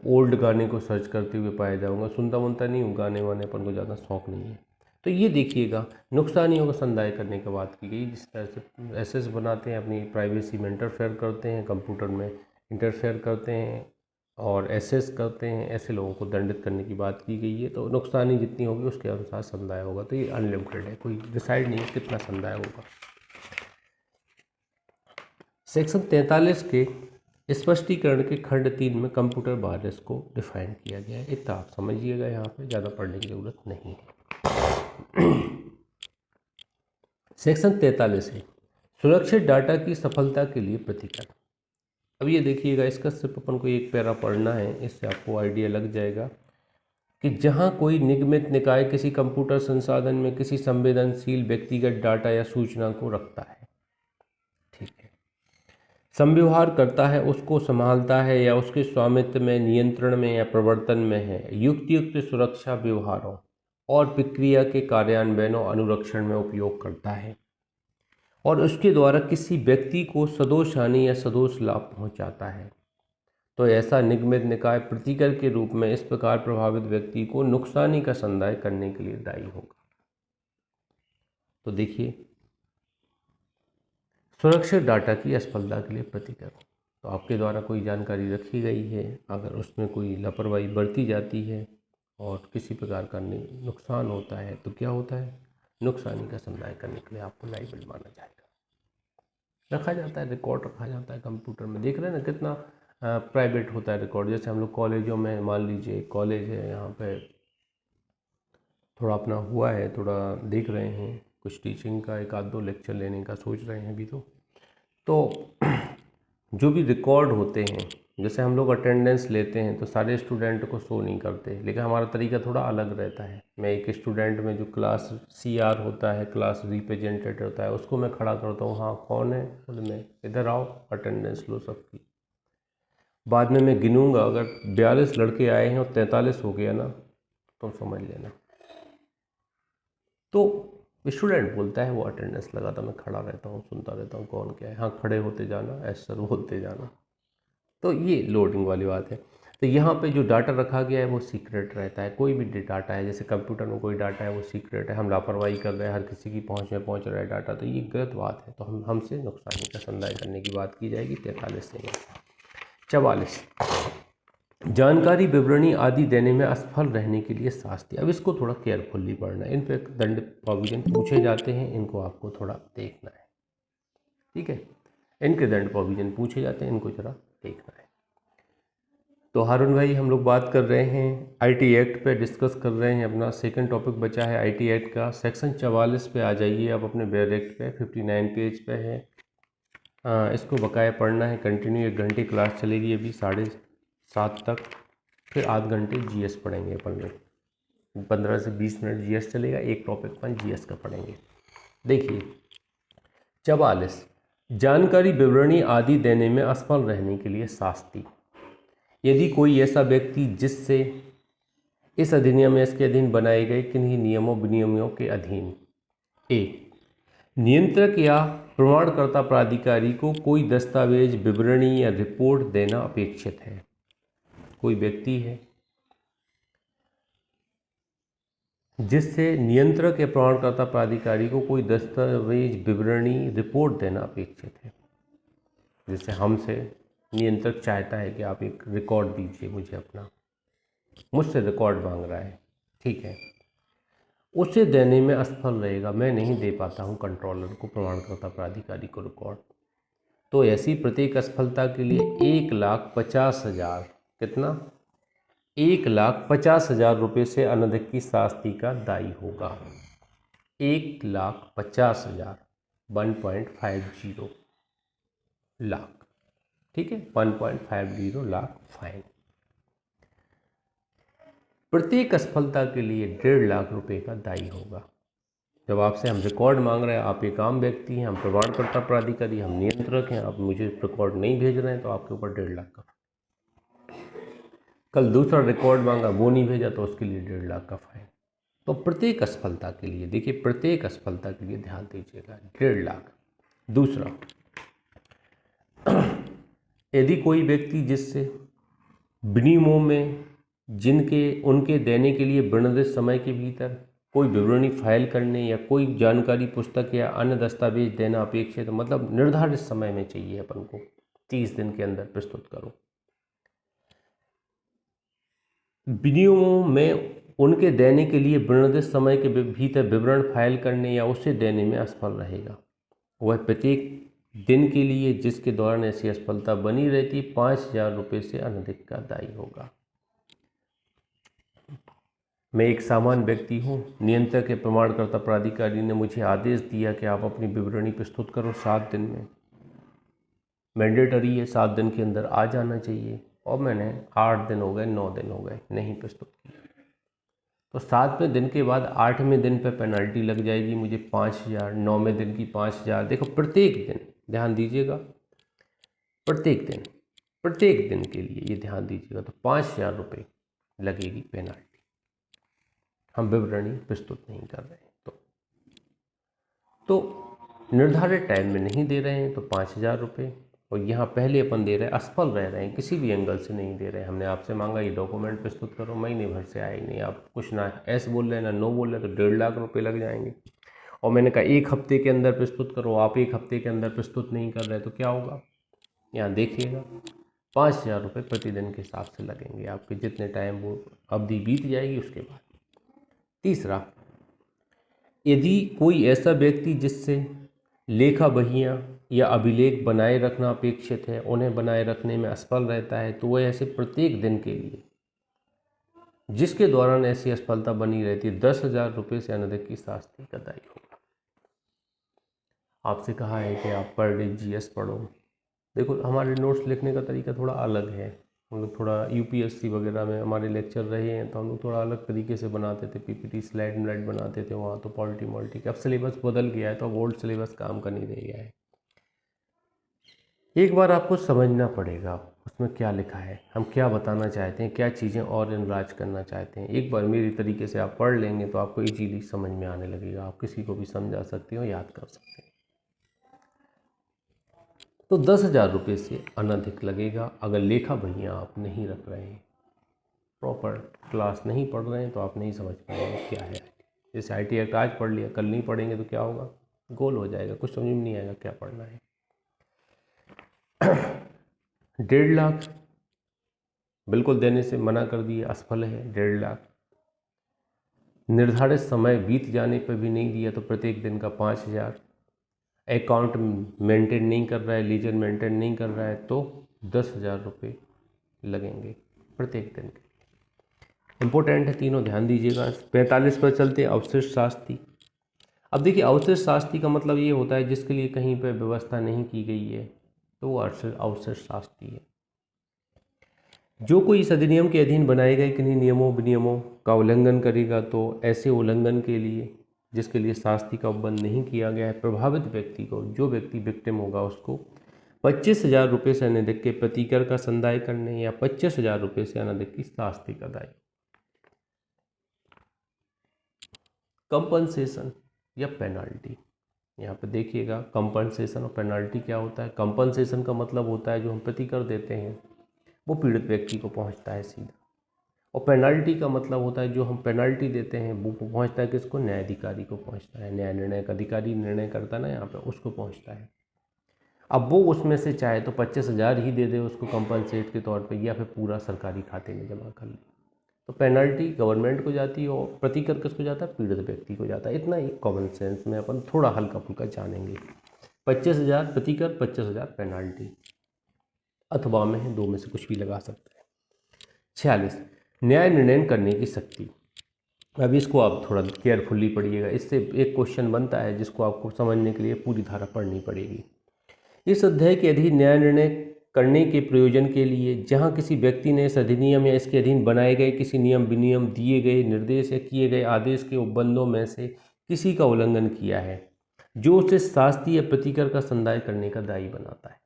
ओल्ड गाने को सर्च करते हुए पाया जाऊँगा। सुनता वनता नहीं हूँ, गाने वाने अपन को ज़्यादा शौक़ नहीं है। तो ये देखिएगा, नुकसानियों का संदाय करने की बात की गई। जिस तरह से एसेस बनाते हैं, अपनी प्राइवेसी में इंटरफेयर करते हैं, कंप्यूटर में इंटरफेयर करते हैं और एसेस करते हैं, ऐसे लोगों को दंडित करने की बात की गई है। तो नुकसानी जितनी होगी उसके अनुसार संदाय होगा। तो ये अनलिमिटेड है, कोई डिसाइड नहीं है कितना संदाय होगा। सेक्शन 43 के स्पष्टीकरण के खंड 3 में कंप्यूटर वायरस को डिफाइन किया गया है। इतना आप समझिएगा, यहाँ पे ज़्यादा पढ़ने की ज़रूरत नहीं है। सेक्शन 43 है सुरक्षित डाटा की सफलता के लिए प्रतिकर। अब ये देखिएगा, इसका सिर्फ अपन को एक पैरा पढ़ना है, इससे आपको आइडिया लग जाएगा कि जहाँ कोई निगमित निकाय किसी कंप्यूटर संसाधन में किसी संवेदनशील व्यक्तिगत डाटा या सूचना को रखता है, ठीक है, संव्यवहार करता है, उसको संभालता है या उसके स्वामित्व में, नियंत्रण में या प्रवर्तन में है, युक्त सुरक्षा व्यवहारों और प्रक्रिया के कार्यान्वयन और अनुरक्षण में उपयोग करता है और उसके द्वारा किसी व्यक्ति को सदोष हानि या सदोष लाभ पहुंचाता है, तो ऐसा निगमित निकाय प्रतिकर के रूप में इस प्रकार प्रभावित व्यक्ति को नुकसानी का संदाय करने के लिए दायी होगा। तो देखिए, सुरक्षित डाटा की असफलता के लिए प्रतिकर, तो आपके द्वारा कोई जानकारी रखी गई है, अगर उसमें कोई लापरवाही बरती जाती है और किसी प्रकार का नुकसान होता है, तो क्या होता है, नुकसानी का संदाय करने के लिए आपको लायबल माना जाएगा। रखा जाता है, रिकॉर्ड रखा जाता है कंप्यूटर में। देख रहे हैं ना कितना प्राइवेट होता है रिकॉर्ड। जैसे हम लोग कॉलेजों में, मान लीजिए कॉलेज है, यहाँ पे थोड़ा अपना हुआ है, थोड़ा देख रहे हैं, कुछ टीचिंग का एक आध दो लेक्चर लेने का सोच रहे हैं अभी। तो जो भी रिकॉर्ड होते हैं, जैसे हम लोग अटेंडेंस लेते हैं तो सारे स्टूडेंट को शो नहीं करते, लेकिन हमारा तरीका थोड़ा अलग रहता है। मैं एक स्टूडेंट में जो क्लास CR होता है, क्लास रिप्रेजेंटेटिव होता है, उसको मैं खड़ा करता हूँ, हाँ कौन है, बोले मैं, इधर आओ, अटेंडेंस लो सबकी। बाद में मैं गिनूंगा, अगर 42 लड़के आए हैं और 43 हो गया ना, तो समझ लेना। तो स्टूडेंट बोलता है, वो अटेंडेंस लगाता, मैं खड़ा रहता हूँ, सुनता रहता हूँ कौन क्या है, हाँ खड़े होते जाना, ऐसा बोलते जाना। तो ये लोडिंग वाली बात है। तो यहाँ पे जो डाटा रखा गया है वो सीक्रेट रहता है। कोई भी डाटा है, जैसे कंप्यूटर में कोई डाटा है वो सीक्रेट है, हम लापरवाही कर रहे हैं, हर किसी की पहुँच में पहुँच रहा है डाटा, तो ये गलत बात है। तो हमसे नुकसान का संदाय करने की बात की जाएगी 43 से। 44, जानकारी विवरणी आदि देने में असफल रहने के लिए शास्ति। अब इसको थोड़ा केयरफुली पढ़ना है, इन पे दंड प्रोविजन पूछे जाते हैं, इनको आपको थोड़ा देखना है, ठीक है। इनके दंड प्रोविजन पूछे जाते हैं, इनको जरा देखना है। तो हारून भाई हम लोग बात कर रहे हैं आईटी एक्ट पे, डिस्कस कर रहे हैं, अपना सेकंड टॉपिक बचा है आईटी एक्ट का। सेक्शन 44 पे आ जाइए आप अपने डायरेक्ट पे, 59 पेज पे है। इसको बकाया पढ़ना है कंटिन्यू। 1 घंटे क्लास चलेगी अभी 7:30 तक, फिर आध घंटे जीएस पढ़ेंगे अपन लोग। 15 से 20 मिनट जीएस चलेगा, एक टॉपिक अपन जीएस का पढ़ेंगे। देखिए 44, जानकारी विवरणी आदि देने में असफल रहने के लिए शास्ति। यदि कोई ऐसा व्यक्ति जिससे इस अधिनियम में इसके अधीन बनाए गए किन्हीं नियमों विनियमों के अधीन ए, नियंत्रक या प्रमाणकर्ता प्राधिकारी को कोई दस्तावेज, विवरणी या रिपोर्ट देना अपेक्षित है। कोई व्यक्ति है जिससे नियंत्रक या प्रमाणकर्ता प्राधिकारी को कोई दस्तावेज, विवरणी, रिपोर्ट देना अपेक्षित है। जैसे हमसे नियंत्रक चाहता है कि आप एक रिकॉर्ड दीजिए मुझे अपना, मुझसे रिकॉर्ड मांग रहा है, ठीक है, उसे देने में असफल रहेगा, मैं नहीं दे पाता हूँ कंट्रोलर को, प्रमाणकर्ता प्राधिकारी को रिकॉर्ड, तो ऐसी प्रत्येक असफलता के लिए 1,50,000 कितना 1,50,000 रुपये से अनधिक की शास्ति का दायी होगा। 1,50,000 1.50 लाख, ठीक है, 1.50 लाख फाइन। प्रत्येक असफलता के लिए 1.5 लाख रुपए का दायी होगा। जब आपसे हम रिकॉर्ड मांग रहे हैं, आप एक आम व्यक्ति हैं, हम प्रमाणकर्ता प्राधिकारी, हम नियंत्रक हैं, आप मुझे रिकॉर्ड नहीं भेज रहे हैं तो आपके ऊपर 1.5 लाख का। कल दूसरा रिकॉर्ड मांगा, वो नहीं भेजा तो उसके लिए 1.5 लाख का फाइन। तो प्रत्येक असफलता के लिए, देखिए प्रत्येक असफलता के लिए ध्यान दीजिएगा 1.5 लाख। दूसरा, यदि कोई व्यक्ति जिससे विनियमों में जिनके उनके देने के लिए निर्धारित समय के भीतर कोई विवरणी फाइल करने या कोई जानकारी पुस्तक या अन्य दस्तावेज देना अपेक्षित, मतलब निर्धारित समय में चाहिए अपन को, 30 दिन के अंदर प्रस्तुत करो। विनियमों में उनके देने के लिए निर्धारित समय के भीतर विवरण फाइल करने या उसे देने में असफल रहेगा, वह प्रत्येक दिन के लिए जिसके दौरान ऐसी असफलता बनी रहती 5,000 रुपये से अनधिक का दायी होगा। मैं एक सामान्य व्यक्ति हूँ, नियंत्रक के प्रमाणकर्ता प्राधिकारी ने मुझे आदेश दिया कि आप अपनी विवरणी प्रस्तुत करो 7 दिन में, मैंडेटरी है, 7 दिन के अंदर आ जाना चाहिए, और मैंने 8 दिन हो गए, 9 दिन हो गए, नहीं प्रस्तुत किया, तो 7वें दिन के बाद 8वें दिन पे पेनल्टी लग जाएगी मुझे 5,000, 9वें दिन की 5,000। देखो प्रत्येक दिन, ध्यान दीजिएगा, प्रत्येक दिन के लिए ये ध्यान दीजिएगा, तो 5,000 रुपये लगेगी पेनल्टी, हम विवरणी प्रस्तुत नहीं कर रहे हैं तो निर्धारित टाइम में नहीं दे रहे हैं तो 5,000 रुपये। और यहाँ पहले अपन दे रहे हैं, असफल रह रहे हैं, किसी भी एंगल से नहीं दे रहे हैं, हमने आपसे मांगा ये डॉक्यूमेंट प्रस्तुत करो, महीने भर से आए नहीं, आप कुछ ना एस बोल रहे हैं ना नो बोल रहे हैं, तो 1.5 लाख रुपये लग जाएंगे। और मैंने कहा 1 हफ्ते के अंदर प्रस्तुत करो, आप 1 हफ्ते के अंदर प्रस्तुत नहीं कर रहे तो क्या होगा, यहाँ देखिएगा 5,000 रुपये प्रतिदिन के हिसाब से लगेंगे आपके, जितने टाइम वो अवधि बीत जाएगी उसके बाद। तीसरा, यदि कोई ऐसा व्यक्ति जिससे लेखा बहियां या अभिलेख बनाए रखना अपेक्षित है, उन्हें बनाए रखने में असफल रहता है, तो वह ऐसे प्रत्येक दिन के लिए जिसके दौरान ऐसी असफलता बनी रहती है 10,000 रुपये से अनधिक की शास्ति का दायी होगा। आपसे कहा है कि आप पर डे जीएस पढ़ो। देखो हमारे नोट्स लिखने का तरीका थोड़ा अलग है, हम लोग थोड़ा यूपीएससी वगैरह में हमारे लेक्चर रहे हैं तो हम लोग थोड़ा अलग तरीके से बनाते थे, पीपीटी स्लाइड बनाते थे, वहाँ तो पॉलिटी मॉलिटी का। अब सिलेबस बदल गया है तो अब ओल्ड सिलेबस काम का नहीं रह गया है। एक बार आपको समझना पड़ेगा उसमें क्या लिखा है, हम क्या बताना चाहते हैं, क्या चीज़ें और इनराज करना चाहते हैं। एक बार मेरी तरीके से आप पढ़ लेंगे तो आपको इजीली समझ में आने लगेगा, आप किसी को भी समझा सकते हो, याद कर सकते हैं। तो 10,000 रुपये से अनधिक लगेगा। अगर लेखा भैया आप नहीं रख रहे हैं, प्रॉपर क्लास नहीं पढ़ रहे हैं, तो आप नहीं समझ पाएंगे क्या है IT। जैसे IT एक्ट आज पढ़ लिया, कल नहीं पढ़ेंगे तो क्या होगा, गोल हो जाएगा, कुछ समझ में नहीं आएगा क्या पढ़ना है। 1.5 लाख बिल्कुल देने से मना कर दिया, असफल है 1.5 लाख। निर्धारित समय बीत जाने पर भी नहीं दिया तो प्रत्येक दिन का 5,000। अकाउंट मेंटेन नहीं कर रहा है, लीजर मेंटेन नहीं कर रहा है, तो 10,000 रुपये लगेंगे प्रत्येक दिन के। इम्पोर्टेंट है, तीनों ध्यान दीजिएगा। 45 पर चलते अवशिष्ट शास्ति। अब देखिए, अवशिष्ट शास्ति का मतलब ये होता है जिसके लिए कहीं पर व्यवस्था नहीं की गई है, तो वो अवशिष्ट शास्ति है। जो कोई इस अधिनियम के अधीन बनाए गए किन्हीं नियमों विनियमों का उल्लंघन करेगा, तो ऐसे उल्लंघन के लिए जिसके लिए शास्ति का उपबंध नहीं किया गया है, प्रभावित व्यक्ति को, जो व्यक्ति विक्टिम होगा, उसको 25,000 रुपये से अनधिक के प्रतिकर का संदाय करने या 25,000 रुपये से अनधिक की शास्ति का दाय। कंपनसेशन या पेनाल्टी, यहाँ पे देखिएगा कंपनसेशन और पेनाल्टी क्या होता है। कंपनसेशन का मतलब होता है जो हम प्रतिकर देते हैं वो पीड़ित व्यक्ति को पहुँचता है सीधा, और पेनाल्टी का मतलब होता है जो हम पेनाल्टी देते हैं वो पहुँचता है किसको, न्यायाधिकारी को पहुँचता है। न्याय निर्णय का अधिकारी निर्णय करता है ना यहाँ पे, उसको पहुँचता है। अब वो उसमें से चाहे तो 25,000 ही दे दे उसको कंपनसेट के तौर पे, या फिर पूरा सरकारी खाते में जमा कर ले। तो पेनल्टी गवर्नमेंट को जाती है और प्रतिकर किसको जाता है, पीड़ित व्यक्ति को जाता है। इतना ही कॉमन सेंस में अपन थोड़ा हल्का फुल्का जानेंगे। 25,000 प्रतिकर, 25,000 पेनल्टी, अथवा में है, दो में से कुछ भी लगा सकते हैं। 46 न्याय निर्णय करने की शक्ति। अब इसको आप थोड़ा केयरफुली पढ़िएगा, इससे एक क्वेश्चन बनता है जिसको आपको समझने के लिए पूरी धारा पढ़नी पड़ेगी। इस अध्याय के अधीन न्याय निर्णय करने के प्रयोजन के लिए जहां किसी व्यक्ति ने इस अधिनियम या इसके अधीन बनाए गए किसी नियम विनियम, दिए गए निर्देश या किए गए आदेश के उपबंधों में से किसी का उल्लंघन किया है, जो उसे शास्ति या प्रतिकर का संदाय करने का दायी बनाता है।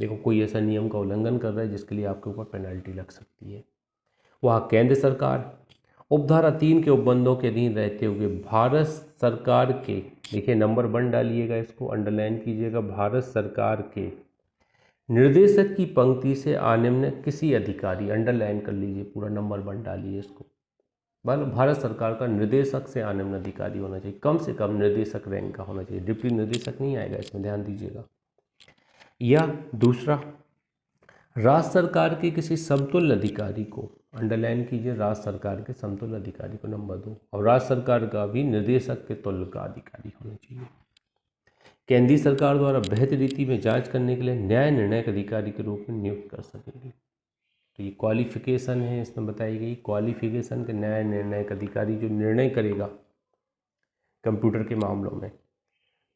देखो, कोई ऐसा नियम का उल्लंघन कर रहा है जिसके लिए आपके ऊपर पेनल्टी लग सकती है, वहाँ केंद्र सरकार उपधारा 3 के उपबंधों के अधीन रहते हुए भारत सरकार के, देखिए नंबर 1 डालिएगा, इसको अंडरलाइन कीजिएगा, भारत सरकार के निर्देशक की पंक्ति से आनिम्न किसी अधिकारी, अंडरलाइन कर लीजिए, पूरा नंबर 1 डालिए इसको। भारत सरकार का निर्देशक से आनिम्न अधिकारी होना चाहिए, कम से कम निर्देशक रैंक का होना चाहिए, डिप्टी निर्देशक नहीं आएगा इसमें, ध्यान दीजिएगा। या दूसरा, राज्य सरकार के किसी समतुल्य अधिकारी को, अंडरलाइन कीजिए, राज्य सरकार के समतुल्य अधिकारी को नंबर 2, और राज्य सरकार का भी निर्देशक के तुल्य का अधिकारी होना चाहिए। केंद्रीय सरकार द्वारा बेहतर रीति में जांच करने के लिए न्याय निर्णय अधिकारी के रूप में नियुक्त कर सकेगी। तो ये क्वालिफिकेशन है इसमें बताई गई, क्वालिफिकेशन के न्याय निर्णय अधिकारी जो निर्णय करेगा कंप्यूटर के मामलों में,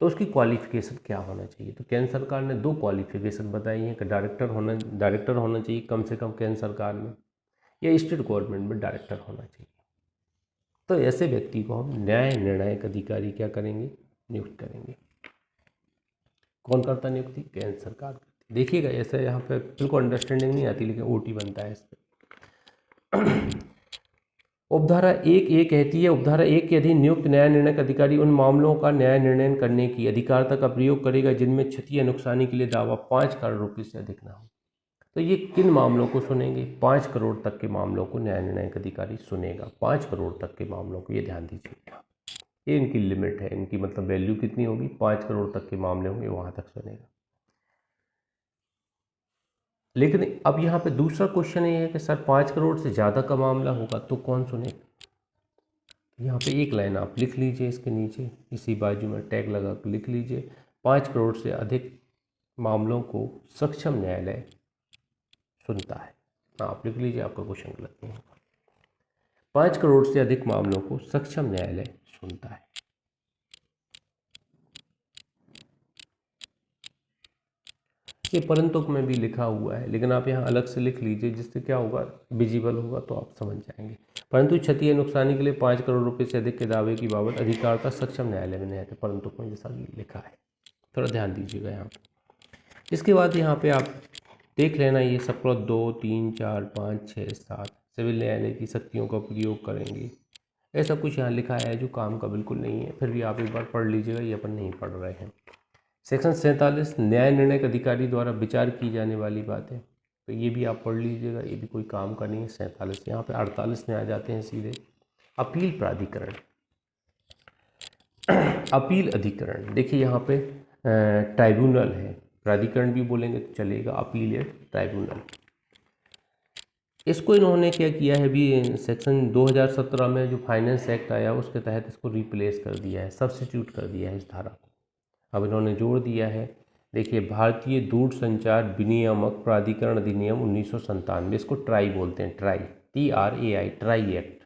तो उसकी क्वालिफिकेशन क्या होना चाहिए। तो केंद्र सरकार ने 2 क्वालिफिकेशन बताई हैं कि डायरेक्टर होना चाहिए कम से कम केंद्र सरकार में, या स्टेट गवर्नमेंट में डायरेक्टर होना चाहिए। तो ऐसे व्यक्ति को हम न्याय निर्णायक अधिकारी क्या करेंगे, नियुक्त करेंगे। कौन करता नियुक्ति, केंद्र सरकार करती। देखिएगा, ऐसा यहाँ पे बिल्कुल अंडरस्टैंडिंग नहीं आती, लेकिन ओटी बनता है इस पर। उपधारा 1 कहती है, उपधारा 1 के अधीन नियुक्त न्याय निर्णय अधिकारी उन मामलों का न्याय निर्णय करने की अधिकारिता का प्रयोग करेगा जिनमें क्षति या नुकसानी के लिए दावा 5 करोड़ रुपये से अधिक ना हो। तो ये किन मामलों को सुनेंगे, 5 करोड़ तक के मामलों को न्याय निर्णय अधिकारी सुनेगा, 5 करोड़ तक के मामलों को, ये ध्यान दीजिएगा, ये इनकी लिमिट है, इनकी मतलब वैल्यू कितनी होगी, 5 करोड़ तक के मामले होंगे वहाँ तक सुनेगा। लेकिन अब यहाँ पे दूसरा क्वेश्चन ये है कि सर 5 करोड़ से ज़्यादा का मामला होगा तो कौन सुनेगा। यहाँ पे एक लाइन आप लिख लीजिए, इसके नीचे इसी बाजू में टैग लगा कर लिख लीजिए, 5 करोड़ से अधिक मामलों को सक्षम न्यायालय सुनता है। आप लिख लीजिए, आपका क्वेश्चन गलत नहीं होगा। 5 करोड़ से अधिक मामलों को सक्षम न्यायालय सुनता है। ये परंतुक में भी लिखा हुआ है, लेकिन आप यहाँ अलग से लिख लीजिए, जिससे क्या होगा, विजिबल होगा तो आप समझ जाएंगे। परंतु क्षति या नुकसानी के लिए 5 करोड़ रुपए से अधिक के दावे की बाबत अधिकारिता सक्षम न्यायालय में न्याय, परंतुक में जैसा लिखा है, थोड़ा ध्यान दीजिएगा यहाँ पे। इसके बाद यहाँ पे आप देख लेना, ये सबको 2, 3, 4, 5, 6, 7 सिविल न्यायालय की शक्तियों का प्रयोग करेंगे, ऐसा कुछ यहाँ लिखा है जो काम का बिल्कुल नहीं है, फिर भी आप एक बार पढ़ लीजिएगा, ये अपन नहीं पढ़ रहे हैं। सेक्शन 47 न्याय निर्णय अधिकारी द्वारा विचार की जाने वाली बातें, तो ये भी आप पढ़ लीजिएगा, ये भी कोई काम का नहीं है। 47 यहाँ पे 48 में आ जाते हैं सीधे। अपील प्राधिकरण, अपील अधिकरण, देखिए यहाँ पे ट्राइब्यूनल है, प्राधिकरण भी बोलेंगे तो चलेगा, अपील ट्राइब्यूनल। इसको इन्होंने क्या किया है, भी सेक्शन 2017 में जो फाइनेंस एक्ट आया उसके तहत इसको रिप्लेस कर दिया है, सब्स्टिट्यूट कर दिया है इस धारा को। अब इन्होंने जोड़ दिया है, देखिए भारतीय दूरसंचार विनियामक प्राधिकरण अधिनियम 1997, इसको ट्राई बोलते हैं, ट्राई, TRAI, ट्राई एक्ट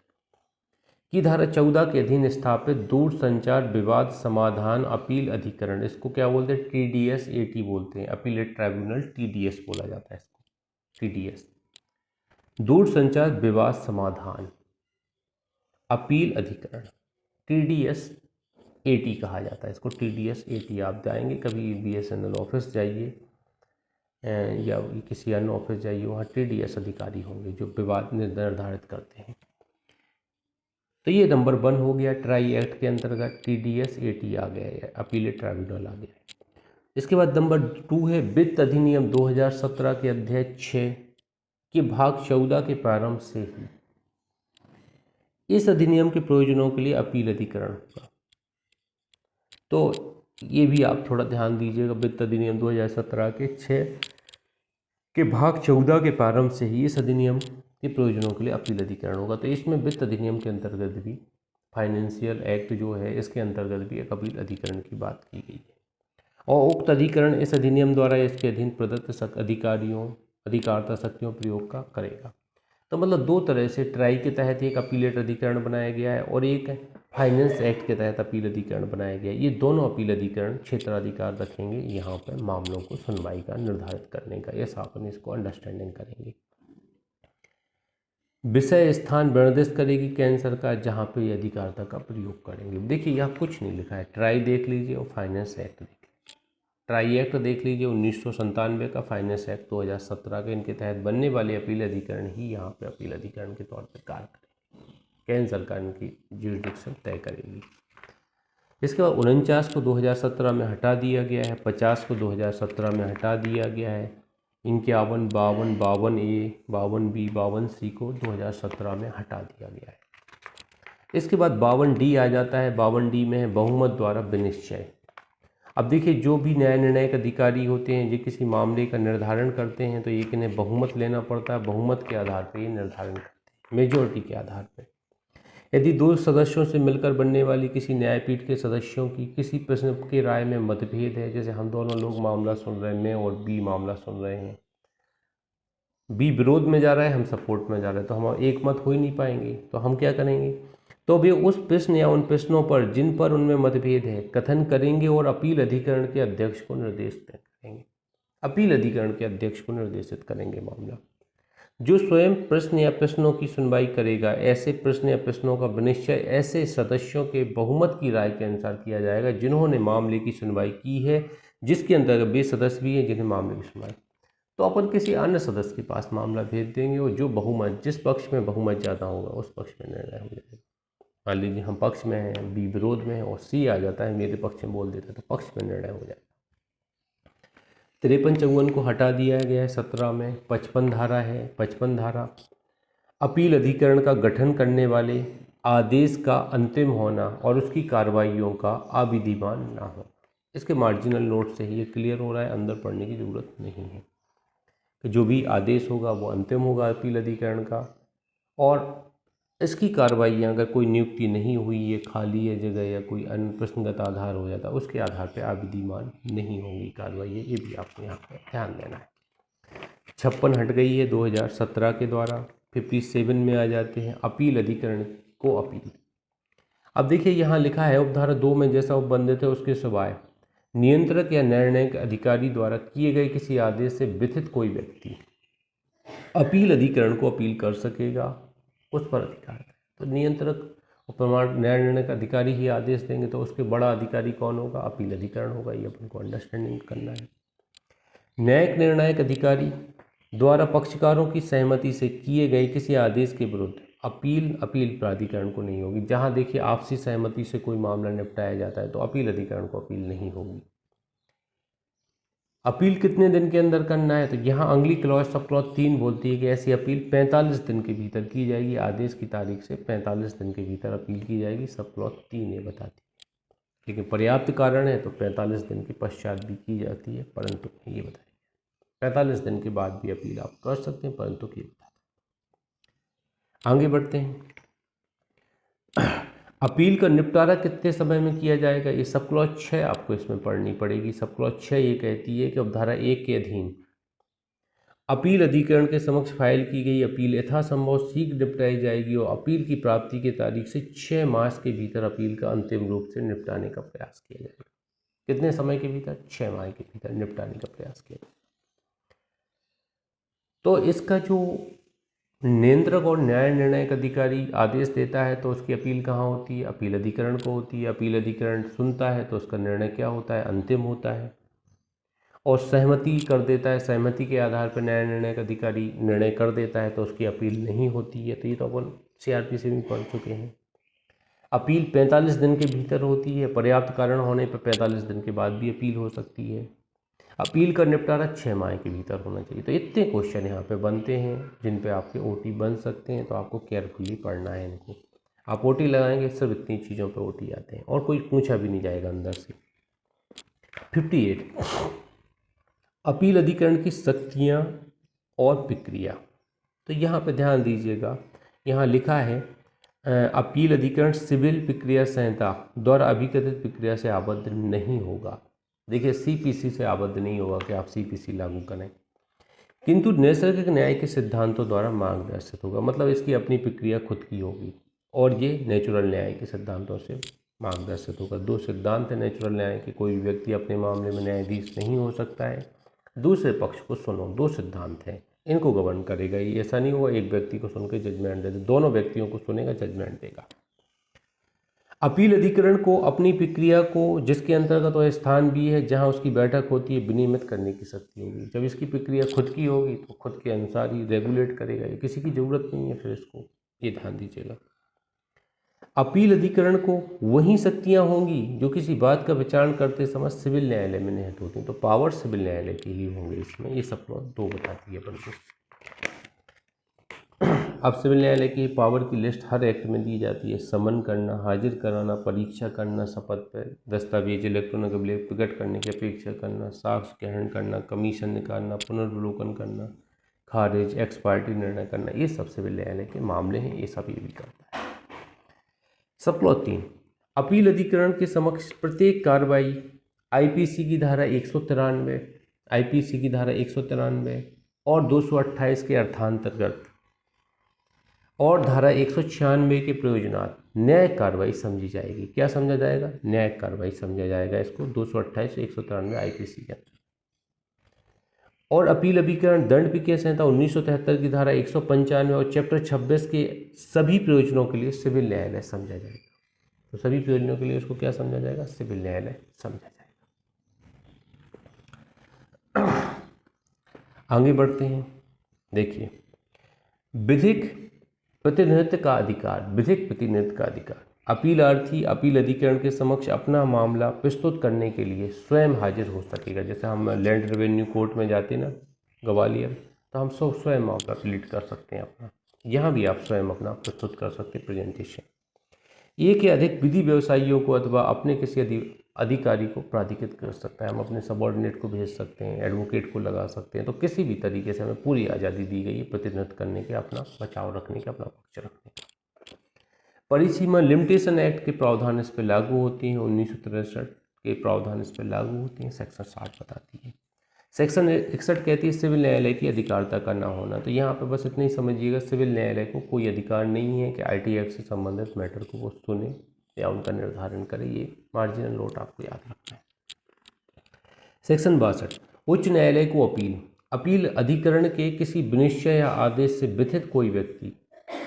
की धारा 14 के अधीन स्थापित दूरसंचार विवाद समाधान अपील अधिकरण, इसको क्या बोलते हैं, TDS-AT बोलते हैं, अपीलेट ट्राइब्यूनल, TDS बोला जाता है इसको, TDS, दूरसंचार विवाद समाधान अपील अधिकरण, TDS-AT कहा जाता है इसको, TDS-AT। आप जाएंगे कभी BSNL ऑफिस जाइए या किसी अन्य ऑफिस जाइए, वहाँ TDS अधिकारी होंगे जो विवाद निर्धारित करते हैं। तो ये नंबर 1 हो गया, ट्राई एक्ट के अंतर्गत TDS-AT आ गया है, अपीलेट ट्राइब्यूनल आ गया है। इसके बाद नंबर 2 है वित्त अधिनियम 2017 के अध्याय 6 के भाग 14 के प्रारंभ से ही इस अधिनियम के प्रयोजनों के लिए अपील अधिकरण होगा। तो ये भी आप थोड़ा ध्यान दीजिएगा, वित्त अधिनियम 2017 के 6 के भाग 14 के प्रारंभ से ही इस अधिनियम के प्रयोजनों के लिए अपील अधिकरण होगा। तो इसमें वित्त अधिनियम के अंतर्गत भी, फाइनेंशियल एक्ट जो है इसके अंतर्गत भी एक अपील अधिकरण की बात की गई है, और उक्त अधिकरण इस अधिनियम द्वारा इसके अधीन प्रदत्त अधिकारता शक्तियों प्रयोग का करेगा। तो मतलब 2 तरह से ट्राई के तहत एक अपीलेट अधिकरण बनाया गया है और एक फाइनेंस एक्ट के तहत अपील अधिकरण बनाया गया है। ये दोनों अपील अधिकरण क्षेत्राधिकार रखेंगे यहाँ पर मामलों को सुनवाई का निर्धारित करने का, ऐसा अपन इसको अंडरस्टैंडिंग करेंगे। विषय स्थान निर्दिष्ट करेगी केंद्र सरकार, जहाँ पे ये अधिकारता का प्रयोग करेंगे। देखिए यहाँ कुछ नहीं लिखा है, ट्राई देख लीजिए और फाइनेंस एक्ट देख लीजिए। ट्राई एक्ट देख लीजिए 1997 का, फाइनेंस एक्ट 2017 के, इनके तहत बनने वाले अपील अधिकरण ही यहाँ पे अपील अधिकरण के तौर पर कार्य करेंगे, केंद्र सरकार इनकी ज्यूरिडिक्शन तय करेगी। इसके बाद 49 को 2017 में हटा दिया गया है, 50 को 2017 में हटा दिया गया है, 51, 52, 52A, 52B, 52C को 2017 में हटा दिया गया है। इसके बाद 52D आ जाता है, 52D में है बहुमत द्वारा विनिश्चय। अब देखिए जो भी न्याय निर्णयक अधिकारी होते हैं, जो किसी मामले का निर्धारण करते हैं, तो एक इन्हें बहुमत लेना पड़ता है, बहुमत के आधार पर ये निर्धारण करते हैं, मेजोरिटी के आधार पर। यदि 2 सदस्यों से मिलकर बनने वाली किसी न्यायपीठ के सदस्यों की किसी प्रश्न की राय में मतभेद है, जैसे हम दोनों लोग मामला सुन रहे हैं, मैं और B मामला सुन रहे हैं, B विरोध में जा रहा है, हम सपोर्ट में जा रहे हैं, तो हम एक मत हो ही नहीं पाएंगे, तो हम क्या करेंगे, तो वे उस प्रश्न या उन प्रश्नों पर जिन पर उनमें मतभेद है कथन करेंगे और अपील अधिकरण के अध्यक्ष को निर्देशित करेंगे, अपील अधिकरण के अध्यक्ष को निर्देशित करेंगे मामला, जो स्वयं प्रश्न या प्रश्नों की सुनवाई करेगा। ऐसे प्रश्न या प्रश्नों का विनिश्चय ऐसे सदस्यों के बहुमत की राय के अनुसार किया जाएगा जिन्होंने मामले की सुनवाई की है, जिसके अंतर्गत वे सदस्य भी हैं जिन्हें मामले की सुनवाई। तो अपन किसी अन्य सदस्य के पास मामला भेज देंगे और जो बहुमत, जिस पक्ष में बहुमत ज़्यादा होगा उस पक्ष में निर्णय हो जाएगा। मान लीजिए हम पक्ष में हैं, B विरोध में है और C आ जाता है मेरे पक्ष में बोल देता है, तो पक्ष में निर्णय हो जाएगा। 53-54 को हटा दिया गया है 17 में। 55 धारा है, 55 धारा अपील अधिकरण का गठन करने वाले आदेश का अंतिम होना और उसकी कार्रवाइयों का अविधिमान ना हो। इसके मार्जिनल नोट से ही ये क्लियर हो रहा है, अंदर पढ़ने की ज़रूरत नहीं है कि जो भी आदेश होगा वो अंतिम होगा अपील अधिकरण का, और इसकी कार्रवाइयाँ अगर कोई नियुक्ति नहीं हुई है, खाली है जगह या कोई अन्य प्रश्नगत आधार हो जाता है, उसके आधार पर अविधिमान नहीं होंगी कार्रवाई, ये भी आपको यहाँ पर ध्यान देना है। 56 हट गई है 2017 के द्वारा। 57 में आ जाते हैं अपील अधिकरण को अपील। अब देखिए यहाँ लिखा है उपधारा 2 में जैसा उपबंधित है उसके सिवाय नियंत्रक या निर्णयक अधिकारी द्वारा किए गए किसी आदेश से व्यथित कोई व्यक्ति अपील अधिकरण को अपील कर सकेगा, उस पर अधिकार है। तो नियंत्रक और प्रमाण न्याय निर्णयक अधिकारी ही आदेश देंगे, तो उसके बड़ा अधिकारी कौन होगा, अपील अधिकरण होगा। ये अपन को अंडरस्टैंडिंग करना है। न्यायिक निर्णायक अधिकारी द्वारा पक्षकारों की सहमति से किए गए किसी आदेश के विरुद्ध अपील प्राधिकरण को नहीं होगी। जहां देखिए आपसी सहमति से कोई मामला निपटाया जाता है तो अपील अधिकरण को अपील नहीं होगी। अपील कितने दिन के अंदर करना है, तो यहाँ अगली क्लॉज सब क्लॉज 3 बोलती है कि ऐसी अपील 45 दिन के भीतर की जाएगी। आदेश की तारीख से 45 दिन के भीतर अपील की जाएगी। सब क्लॉज 3 ये बताती है। लेकिन पर्याप्त कारण है तो 45 दिन के पश्चात भी की जाती है, परंतु ये बताइए 45 दिन के बाद भी अपील आप कर सकते हैं, परंतु ये बताते हैं। आगे बढ़ते हैं। अपील का निपटारा कितने समय में किया जाएगा, ये सब क्लॉज 6 आपको इसमें पढ़नी पड़ेगी। सब क्लॉज 6 ये कहती है कि उपधारा 1 के अधीन अपील अधिकरण के समक्ष फाइल की गई अपील यथासंभव शीघ्र निपटाई जाएगी और अपील की प्राप्ति की तारीख से 6 मास के भीतर अपील का अंतिम रूप से निपटाने का प्रयास किया जाएगा। कितने समय के भीतर? 6 माह के भीतर निपटाने का प्रयास किया जाएगा। तो इसका जो नियंत्रक और न्याय निर्णयक अधिकारी आदेश देता है तो उसकी अपील कहाँ होती है? अपील अधिकरण को होती है। अपील अधिकरण सुनता है तो उसका निर्णय क्या होता है? अंतिम होता है। और सहमति कर देता है, सहमति के आधार पर न्याय निर्णयक अधिकारी निर्णय कर देता है तो उसकी अपील नहीं होती है। तो ये तो अपन CRP से भी पढ़ चुके हैं। अपील 45 दिन के भीतर होती है। पर्याप्त कारण होने पर 45 दिन के बाद भी अपील हो सकती है। अपील का निपटारा 6 माह के भीतर होना चाहिए। तो इतने क्वेश्चन यहाँ पे बनते हैं जिन पे आपके OT बन सकते हैं, तो आपको केयरफुली पढ़ना है इनको। आप OT लगाएंगे सिर्फ इतनी चीज़ों पे OT आते हैं और कोई पूछा भी नहीं जाएगा अंदर से। 58 अपील अधिकरण की शक्तियाँ और प्रक्रिया। तो यहाँ पे ध्यान दीजिएगा, यहाँ लिखा है अपील अधिकरण सिविल प्रक्रिया संहिता द्वारा अभिकथित प्रक्रिया से आबद्ध नहीं होगा। देखिए CPC से आबद्ध नहीं होगा कि आप CPC लागू करें, किंतु नैसर्गिक न्याय के सिद्धांतों द्वारा मार्गदर्शित होगा। मतलब इसकी अपनी प्रक्रिया खुद की होगी और ये नेचुरल न्याय के सिद्धांतों से मार्गदर्शित होगा। 2 सिद्धांत है नेचुरल न्याय के। कोई भी व्यक्ति अपने मामले में न्यायाधीश नहीं हो सकता है। दूसरे पक्ष को सुनो, 2 सिद्धांत हैं, इनको गवर्न करेगा। ये ऐसा नहीं हुआ एक व्यक्ति को सुन के जजमेंट दे दे, दोनों व्यक्तियों को सुनेगा, जजमेंट देगा। अपील अधिकरण को अपनी प्रक्रिया को, जिसके अंतर्गत वह स्थान भी है जहां उसकी बैठक होती है, विनियमित करने की शक्ति होगी। जब इसकी प्रक्रिया खुद की होगी तो खुद के अनुसार ही रेगुलेट करेगा, ये किसी की ज़रूरत नहीं है फिर इसको, ये ध्यान दीजिएगा। अपील अधिकरण को वही शक्तियां होंगी जो किसी बात का विचारण करते समय सिविल न्यायालय में निहित होती हैं। तो पावर सिविल न्यायालय की ही होंगे इसमें। ये सब 2 बताती है अपन को। अब सिविल न्यायालय की पावर की लिस्ट हर एक्ट में दी जाती है। समन करना, हाजिर कराना, परीक्षा करना, शपथ पर दस्तावेज इलेक्ट्रॉनिक अभिलेख प्रकट करने की अपेक्षा करना, साक्ष्य ग्रहण करना, कमीशन निकालना, पुनर्वलोकन करना, खारिज, एक्स पार्टी निर्णय करना, ये सब सिविल न्यायालय के मामले हैं। ये सब ये भी करता है। सब क्लॉज 3 अपील अधिकरण के समक्ष प्रत्येक कार्रवाई IPC की धारा 193, IPC की धारा 193 और 228 के अर्थांतर्गत और धारा 196 के प्रयोजनार्थ न्यायिक कार्रवाई समझी जाएगी। क्या समझा जाएगा? न्यायिक कार्रवाई समझा जाएगा इसको 228 से 193 IPC के अंदर। और अपील अभिकरण दंड प्रक्रिया संहिता 1973 की धारा 195 और चैप्टर 26 के सभी प्रयोजनों के लिए सिविल न्यायालय समझा जाएगा। तो सभी प्रयोजनों के लिए उसको क्या समझा जाएगा? सिविल न्यायालय समझा जाएगा। आगे बढ़ते हैं। देखिए, विधिक प्रतिनिधित्व का अधिकार। विधिक प्रतिनिधित्व का अधिकार, अपीलार्थी अपील अधिकरण के समक्ष अपना मामला प्रस्तुत करने के लिए स्वयं हाजिर हो सकेगा। जैसे हम लैंड रेवेन्यू कोर्ट में जाते ना ग्वालियर, तो हम सब स्वयं मामला प्लीड कर सकते हैं अपना। यहाँ भी आप स्वयं अपना प्रस्तुत कर सकते हैं प्रेजेंटेशन। एक या अधिक विधि व्यवसायियों को अथवा अपने किसी अधिकारी को प्राधिकृत कर सकता है। हम अपने सबऑर्डिनेट को भेज सकते हैं, एडवोकेट को लगा सकते हैं। तो किसी भी तरीके से हमें पूरी आज़ादी दी गई है प्रतिनिधित्व करने के, अपना बचाव रखने के, अपना पक्ष रखने के। परिसीमा लिमिटेशन एक्ट के प्रावधान इस पर लागू होती हैं। 1963 के प्रावधान इस पर लागू होती हैं। सेक्शन 60 बताती है। सेक्शन 61 कहती है सिविल न्यायालय की अधिकारिता का ना होना। तो यहाँ पे बस इतना ही समझिएगा, सिविल न्यायालय को कोई अधिकार नहीं है कि IT एक्ट से संबंधित मैटर को वो सुने या उनका निर्धारण करे। ये मार्जिनल नोट आपको याद रखना है। सेक्शन 62 उच्च न्यायालय को अपील। अपील अधिकरण के किसी विनिश्चय या आदेश से व्यथित कोई व्यक्ति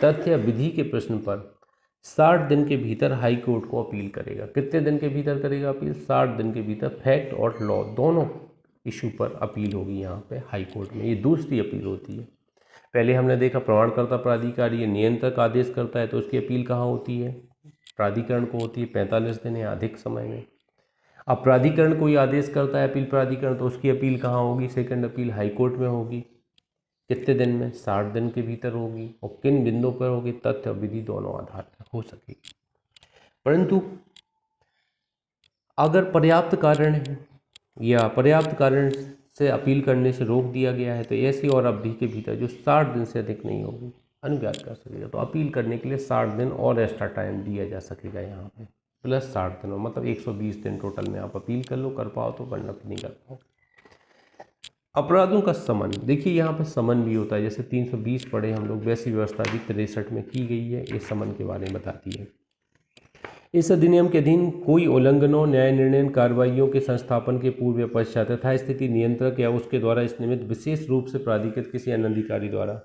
तथ्य या विधि के प्रश्न पर 60 दिन के भीतर हाई कोर्ट को अपील करेगा। कितने दिन के भीतर करेगा अपील? 60 दिन के भीतर फैक्ट और लॉ दोनों इशू पर अपील होगी यहाँ पे हाई कोर्ट में। ये दूसरी अपील होती है। पहले हमने देखा प्रमाणकर्ता प्राधिकारी, ये नियंत्रक आदेश करता है तो उसकी अपील कहाँ होती है? प्राधिकरण को होती है 45 दिन या अधिक समय में। अब प्राधिकरण कोई आदेश करता है अपील प्राधिकरण, तो उसकी अपील कहाँ होगी? सेकंड अपील हाई कोर्ट में होगी। कितने दिन में? 60 दिन के भीतर होगी। और किन बिंदुओं पर होगी? तथ्य और विधि दोनों आधार पर हो सकेगी। परंतु अगर पर्याप्त कारण है या पर्याप्त कारण से अपील करने से रोक दिया गया है, तो ऐसी और अवधि के भीतर जो 60 दिन से अधिक नहीं होगी अनुज्ञात कर सकेगा। तो अपील करने के लिए 60 दिन और एक्स्ट्रा टाइम दिया जा सकेगा यहाँ पे, प्लस 60 दिन, मतलब 120 दिन टोटल में आप अपील कर लो, कर पाओ तो, वरना फिर नहीं कर पाओ। अपराधों का समन, देखिए यहाँ पे समन भी होता है, जैसे 320 पढ़े हम लोग, वैसी व्यवस्था भी 63 में की गई है, ये समन के बारे में बताती है। इस अधिनियम के अधीन कोई उल्लंघनों, न्याय निर्णय कार्रवाइयों के संस्थापन के पूर्व या पश्चात तथा स्थिति नियंत्रक या उसके द्वारा इस निमित्त विशेष रूप से प्राधिकृत किसी अन्य अधिकारी द्वारा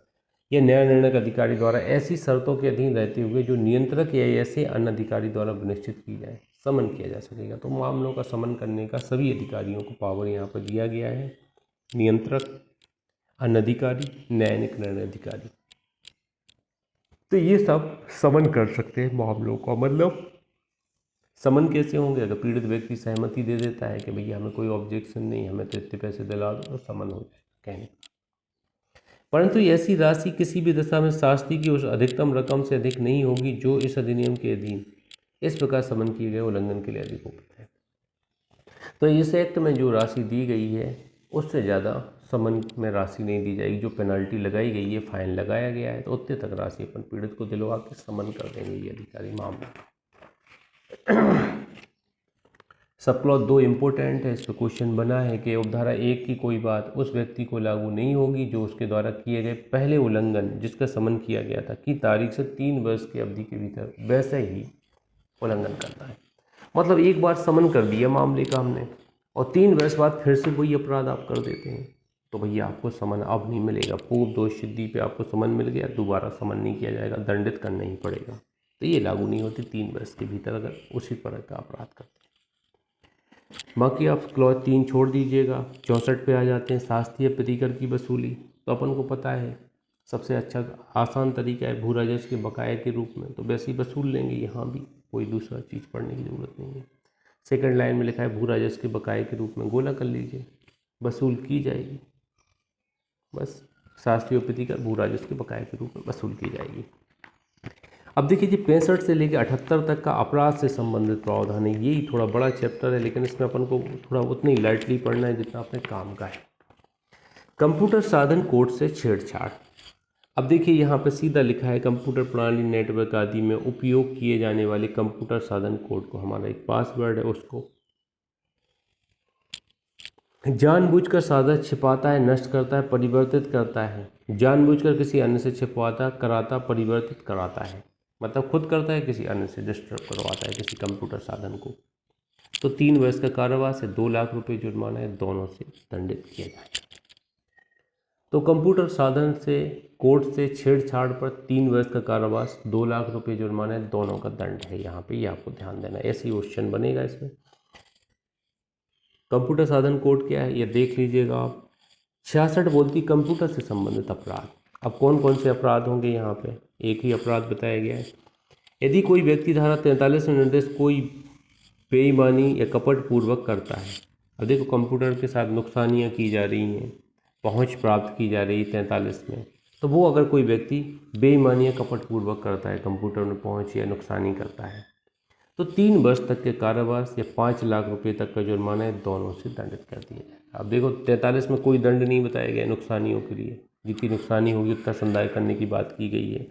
या न्याय निर्णय अधिकारी द्वारा ऐसी शर्तों के अधीन रहते हुए जो नियंत्रक या ऐसे अन्य अधिकारी द्वारा निश्चित की जाए, समन किया जा सकेगा। तो मामलों का समन करने का सभी अधिकारियों को पावर यहाँ पर दिया गया है, नियंत्रक, अन्य अधिकारी, न्यायिक निर्णय अधिकारी। तो ये सब समन कर सकते हैं मामलों का। मतलब समन कैसे होंगे? अगर पीड़ित व्यक्ति सहमति दे देता है कि भैया हमें कोई ऑब्जेक्शन नहीं, हमें तो इतने पैसे दिला दो, तो समन हो जाए कहने। परंतु ऐसी राशि किसी भी दशा में शास्ति की उस अधिकतम रकम से अधिक नहीं होगी जो इस अधिनियम के अधीन इस प्रकार समन किए गए उल्लंघन के लिए अधिक उपयुक्त है। तो इस एक्ट में जो राशि दी गई है उससे ज़्यादा समन में राशि नहीं दी जाएगी। जो पेनल्टी लगाई गई है, फाइन लगाया गया है, तो उतने तक राशि अपन पीड़ित को दिलवा के समन कर देंगे ये अधिकारी मामला। सब क्लॉज 2 इम्पोर्टेंट है, इस पर क्वेश्चन बना है कि उपधारा 1 की कोई बात उस व्यक्ति को लागू नहीं होगी जो उसके द्वारा किए गए पहले उल्लंघन जिसका समन किया गया था की तारीख से 3 वर्ष की अवधि के भीतर वैसे ही उल्लंघन करता है। मतलब एक बार समन कर दिया मामले का हमने और 3 वर्ष बाद फिर से वही अपराध आप कर देते हैं, तो भैया आपको समन अब नहीं मिलेगा। पूर्व दोष सिद्धि पे आपको समन मिल गया, दोबारा समन नहीं किया जाएगा, दंडित करना ही पड़ेगा। तो ये लागू नहीं होती 3 वर्ष के भीतर अगर उसी तरह का अपराध करते हैं। बाकी आप क्लॉज 3 छोड़ दीजिएगा। 64 पे आ जाते हैं, शास्तीय प्रतिकर की वसूली। तो अपन को पता है सबसे अच्छा आसान तरीका है भू राजस्व के बकाये के रूप में, तो वैसे ही वसूल लेंगे, यहाँ भी कोई दूसरा चीज़ पढ़ने की ज़रूरत नहीं है। सेकंड लाइन में लिखा है भू राजस्व के बकाये के रूप में, गोला कर लीजिए, वसूल की जाएगी। बस शास्त्रीय प्रतिकर भू राजस्व के बकाये के रूप में वसूल की जाएगी। अब देखिए जी 65 से लेकर 78 तक का अपराध से संबंधित प्रावधान है। यही थोड़ा बड़ा चैप्टर है, लेकिन इसमें अपन को थोड़ा उतनी लाइटली पढ़ना है जितना अपने काम का है। कंप्यूटर साधन कोड से छेड़छाड़। अब देखिए यहाँ पे सीधा लिखा है कंप्यूटर प्रणाली, नेटवर्क आदि में उपयोग किए जाने वाले कंप्यूटर साधन कोड को, हमारा एक पासवर्ड है, उसको जानबूझकर साधक छिपाता है, नष्ट करता है, परिवर्तित करता है, जानबूझकर किसी अन्य से छिपवाता, कराता, परिवर्तित कराता है, मतलब खुद करता है, किसी अन्य से डिस्टर्ब करवाता है किसी कंप्यूटर साधन को, तो 3 वर्ष का कारावास है, 2 लाख रुपए जुर्माना है, दोनों से दंडित किया जाए। तो कंप्यूटर साधन से कोड से छेड़छाड़ पर 3 वर्ष का कारावास, 2 लाख रुपए जुर्माना है, दोनों का दंड है। यहाँ पे ये आपको ध्यान देना, ऐसे ही क्वेश्चन बनेगा इसमें। कंप्यूटर साधन कोड क्या है ये देख लीजिएगा आप। 66 बोलती कंप्यूटर से संबंधित अपराध। अब कौन कौन से अपराध होंगे यहाँ पे, एक ही अपराध बताया गया है। यदि कोई व्यक्ति धारा 43 में निर्देश कोई बेईमानी या कपट पूर्वक करता है, अब देखो कंप्यूटर के साथ नुकसानियाँ की जा रही हैं, पहुँच प्राप्त की जा रही 43 में, तो वो अगर कोई व्यक्ति बेईमानी या कपट पूर्वक करता है, कंप्यूटर में पहुँच या नुकसानी करता है, तो 3 वर्ष तक के कारावास या 5 लाख रुपए तक का जुर्माना है, दोनों से दंडित कर दिया जाएगा। अब देखो 43 में कोई दंड नहीं बताया गया नुकसानियों के लिए, जितनी नुकसानी होगी उतना संदाय करने की बात की गई है।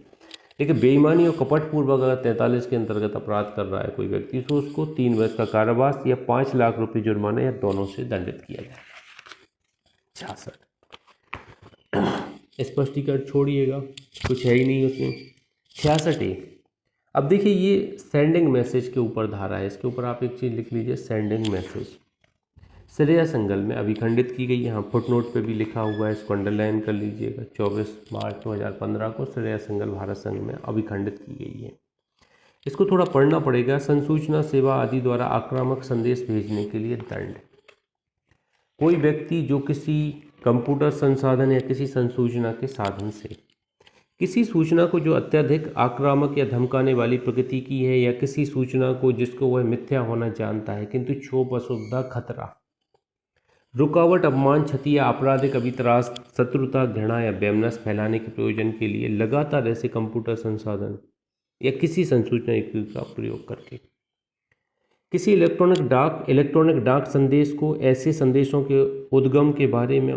लेकिन बेईमानी और कपटपूर्वक अगर 43 के अंतर्गत अपराध कर रहा है कोई व्यक्ति, तो उसको 3 वर्ष का कारावास या 5 लाख रुपये जुर्माना या दोनों से दंडित किया जाएगा। 66 स्पष्टीकरण छोड़िएगा, कुछ है ही नहीं उसमें। 66A। अब देखिए ये सेंडिंग मैसेज के ऊपर धारा है, इसके ऊपर आप एक चीज़ लिख लीजिए, सेंडिंग मैसेज श्रेया संगल में अभिखंडित की गई। यहाँ फुटनोट पे भी लिखा हुआ है, इसको अंडरलाइन कर लीजिएगा। 24 मार्च 2015 को श्रेया संगल भारत संघ में अभिखंडित की गई है। इसको थोड़ा पढ़ना पड़ेगा। संसूचना सेवा आदि द्वारा आक्रामक संदेश भेजने के लिए दंड। कोई व्यक्ति जो किसी कंप्यूटर संसाधन या किसी संसूचना के साधन से किसी सूचना को जो अत्यधिक आक्रामक या धमकाने वाली प्रकृति की है, या किसी सूचना को जिसको वह मिथ्या होना जानता है किंतु क्षोभ, असुविधा, खतरा, रुकावट, अपमान, क्षति या आपराधिक अभितरास, शत्रुता, घृणा या वैमनस्य फैलाने के प्रयोजन के लिए लगातार ऐसे कंप्यूटर संसाधन या किसी संसूचना युक्ति का प्रयोग करके किसी इलेक्ट्रॉनिक डाक संदेश को ऐसे संदेशों के उद्गम के बारे में